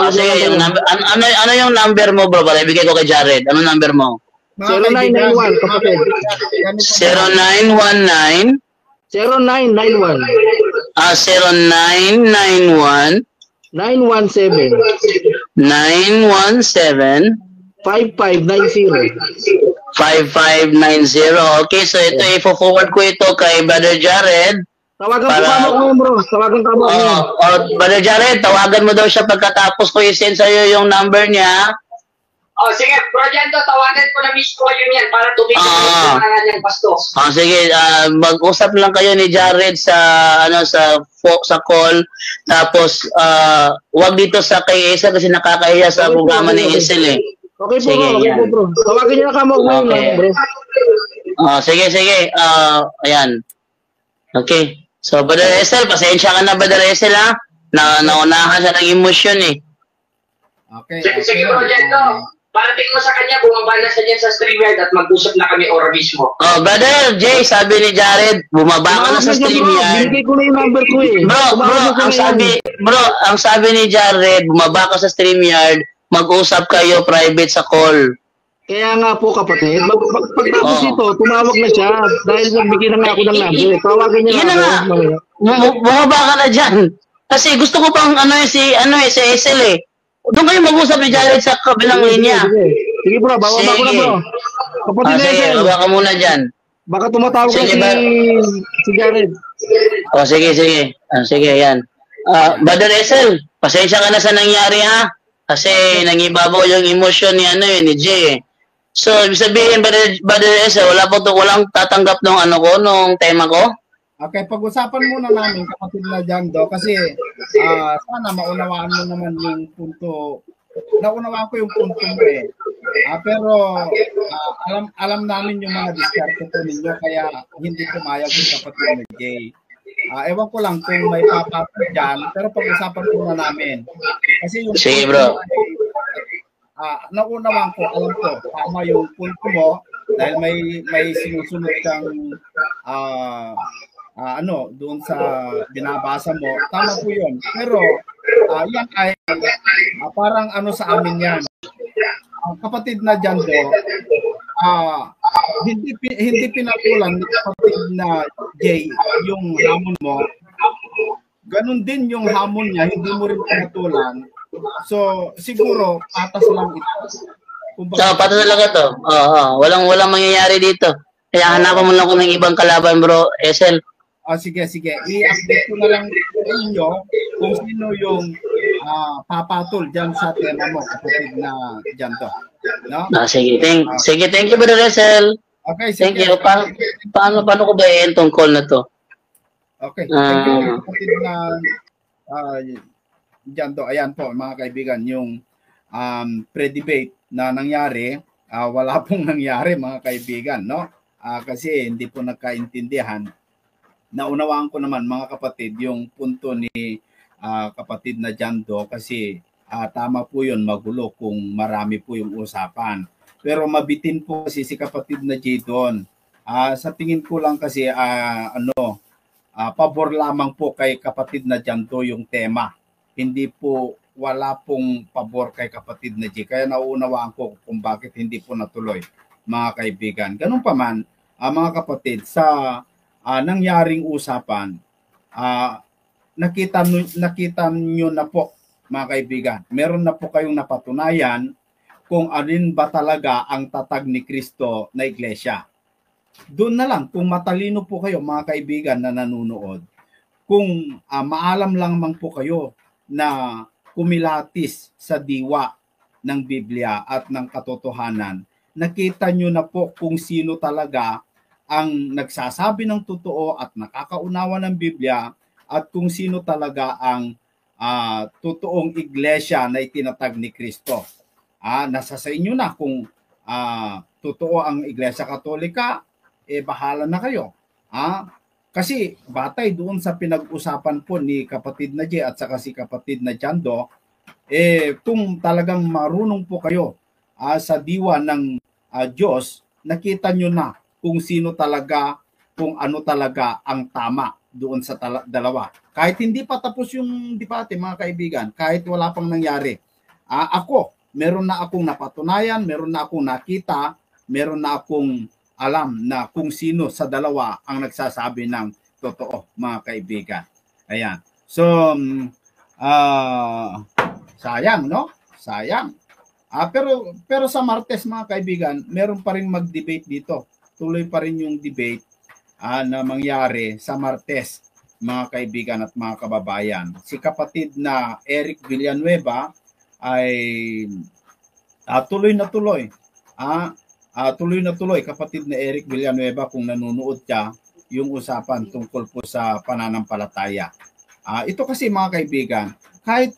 Sige, yung number. Ano yung number mo bro? Para ibigay ko kay Jared. Ano number mo? 0991, kapatid. 0919 0991 0991 917 917 5590. 5590. Okay, so ito i-forward ko ito kay Brother Jared. Tawagan mo kamo ngayon, bro. Tawagan ka mo ngayon. Brother Jared, tawagan mo daw siya pagkatapos ko i-send sa'yo yung number niya. Sige, Bro Jando, tawagan ko na mismo kayo niyan para tumigil sa mga niyang bastos. Sige, mag-usap lang kayo ni Jared sa sa call. Tapos wag dito sa kay Esel kasi nakakahiya sa programa ni Esel eh. Okay po, Sige, okay po, bro. Tawagan niyo na kamo ngayon, bro. Sige. Ayan. Okay. So, Brother Esel, pasensya ka na, Brother Esel, ha? Naunahan siya ng emosyon eh. Okay. Sige, Bro Jando. Parating mo sa kanya, bumaba na siya dyan sa StreamYard at mag-usap na kami ora mismo. Brother Jay, sabi ni Jared, bumaba ka na sa StreamYard. Binigay ko na yung number ko eh. Bro, ang sabi ni Jared, bumaba ka sa StreamYard, mag-usap kayo private sa call. Kaya nga po kapatid, pagtapos ito, tumawag na siya dahil nagbigay na nga ako ng number. Tawagan niya Yan na nga. Bumaba ka na dyan. Kasi gusto ko pang si SL eh. Doon kayo mag-usap ni Jared sa kabilang linya. Sige bro, bawa ko na bro. Kapatid na sige, SL. bawa ka muna dyan. Baka tumatawag na si Jared. Sige. Sige, yan. Brother SL, pasensya ka na sa nangyari ha. Kasi nangibabaw yung emosyon ni Jay eh. So, ibig sabihin, Brother SL, walang tatanggap nung tema ko? Okay, pag-usapan muna namin kapatid na Jando kasi sana maunawaan mo naman yung punto. Naunawaan ko yung punto mo eh. Pero alam namin yung mga diskarte ko ninyo kaya hindi pumayag yung kapatid na Jay. Ewan ko lang kung may papapit dyan, pero pag-usapan muna namin. Kasi yung sige bro. Naunawaan ko, alam ko, tama yung punto mo dahil may sinusunod kang doon sa binabasa mo, tama po yun. Pero yan ay parang sa amin yan. Kapatid na Jando, hindi pinatulan ni kapatid na Jay yung hamon mo. Ganon din yung hamon niya, hindi mo rin pinatulan. So, siguro, patas lang ito. Patas lang ito. Walang mangyayari dito. Kaya hanapan mo lang ko ng ibang kalaban, bro, SL. Sige. I-update ko na lang sa inyo kung sino yung papatol dyan sa tema mo, kapatid na Jando. No? Sige, thank you, Brother SL. Okay, thank you. Paano ko ba i-end tong call na to? Okay, thank you, kapatid na Jando. Ayan po, mga kaibigan, yung pre-debate na nangyari, wala pong nangyari, mga kaibigan, no? Kasi hindi po nagkaintindihan. Naunawaan ko naman mga kapatid yung punto ni kapatid na Jando kasi tama po yun, magulo kung marami po yung usapan. Pero mabitin po kasi si kapatid na Jay doon. Sa tingin ko lang kasi pabor lamang po kay kapatid na Jando yung tema. Hindi po, wala pong pabor kay kapatid na Jay. Kaya nauunawaan ko kung bakit hindi po natuloy, mga kaibigan. Ganun pa man, mga kapatid, sa nangyaring usapan, nakita nyo na po mga kaibigan. Meron na po kayong napatunayan kung alin ba talaga ang tatag ni Kristo na iglesia. Doon na lang, kung matalino po kayo mga kaibigan na nanonood, kung maalam lang man po kayo na kumilatis sa diwa ng Biblia at ng katotohanan, nakita nyo na po kung sino talaga ang nagsasabi ng totoo at nakakaunawa ng Biblia at kung sino talaga ang totoong iglesia na itinatag ni Kristo. Nasa sa inyo na kung totoo ang Iglesia Katolika, bahala na kayo. Kasi batay doon sa pinag-usapan po ni kapatid na Jay at saka si kapatid na Jando, kung talagang marunong po kayo sa diwa ng Diyos, nakita nyo na kung sino talaga, kung ano talaga ang tama doon sa dalawa. Kahit hindi pa tapos yung debate mga kaibigan, kahit wala pang nangyari, ako, meron na akong napatunayan, meron na akong nakita, meron na akong alam na kung sino sa dalawa ang nagsasabi ng totoo, mga kaibigan. Ayan. So, sayang, no? Sayang. Pero sa Martes, mga kaibigan, meron pa rin mag-debate dito. Tuloy pa rin yung debate na mangyari sa Martes, mga kaibigan at mga kababayan. Si kapatid na Eric Villanueva ay tuloy na tuloy. Tuloy na tuloy, kapatid na Eric Villanueva, kung nanonood siya, yung usapan tungkol po sa pananampalataya. Ito kasi mga kaibigan, kahit